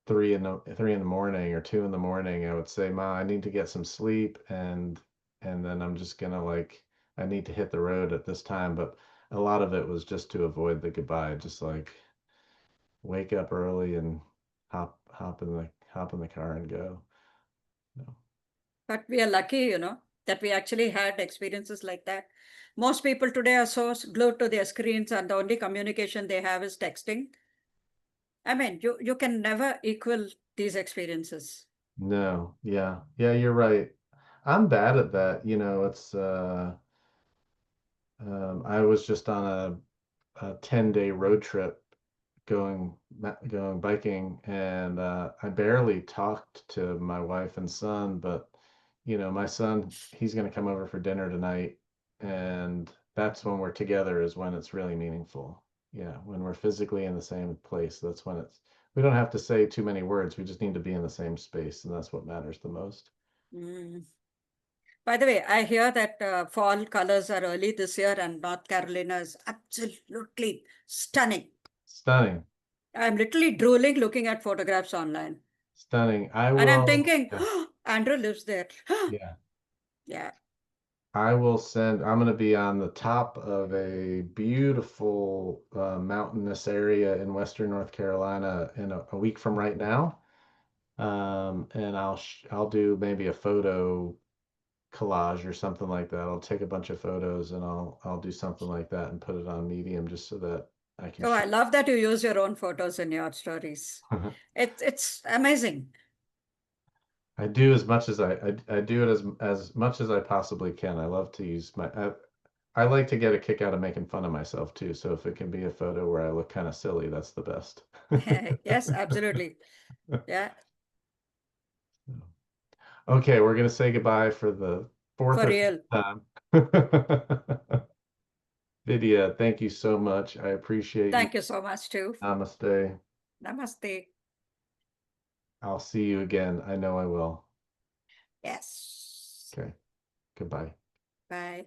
3 in the morning or 2 in the morning. I would say, Ma, I need to get some sleep, and then I'm just gonna like I need to hit the road at this time. But a lot of it was just to avoid the goodbye, just like wake up early and hop in the car and go. No. But we are lucky, that we actually had experiences like that. Most people today are so glued to their screens, and the only communication they have is texting. I mean, you can never equal these experiences. No, yeah. Yeah, you're right. I'm bad at that. It's I was just on a 10-day road trip going biking, and I barely talked to my wife and son, but my son, he's going to come over for dinner tonight, and that's when we're together is when it's really meaningful. Yeah, when we're physically in the same place, that's when we don't have to say too many words. We just need to be in the same space, and that's what matters the most. Mm. By the way, I hear that fall colors are early this year, and North Carolina is absolutely stunning. Stunning, I'm literally drooling looking at photographs online. stunning. And I'm thinking, Yeah, Andrew lives there. yeah. Yeah. I'm going to be on the top of a beautiful mountainous area in Western North Carolina in a week from right now. And I'll do maybe a photo collage or something like that. I'll take a bunch of photos and I'll do something like that and put it on Medium just so that I can Oh, I share. love that you use your own photos in your stories. It's amazing. I do as much as I do it as much as I possibly can. I love to use my I like to get a kick out of making fun of myself too. So if it can be a photo where I look kind of silly, that's the best. Yes, absolutely. Yeah, Okay, we're gonna say goodbye for the fourth for or fifth real. time. Vidya, thank you so much. I appreciate you. Thank you so much too. Namaste. Namaste. I'll see you again. I know I will. Yes. Okay, goodbye. Bye.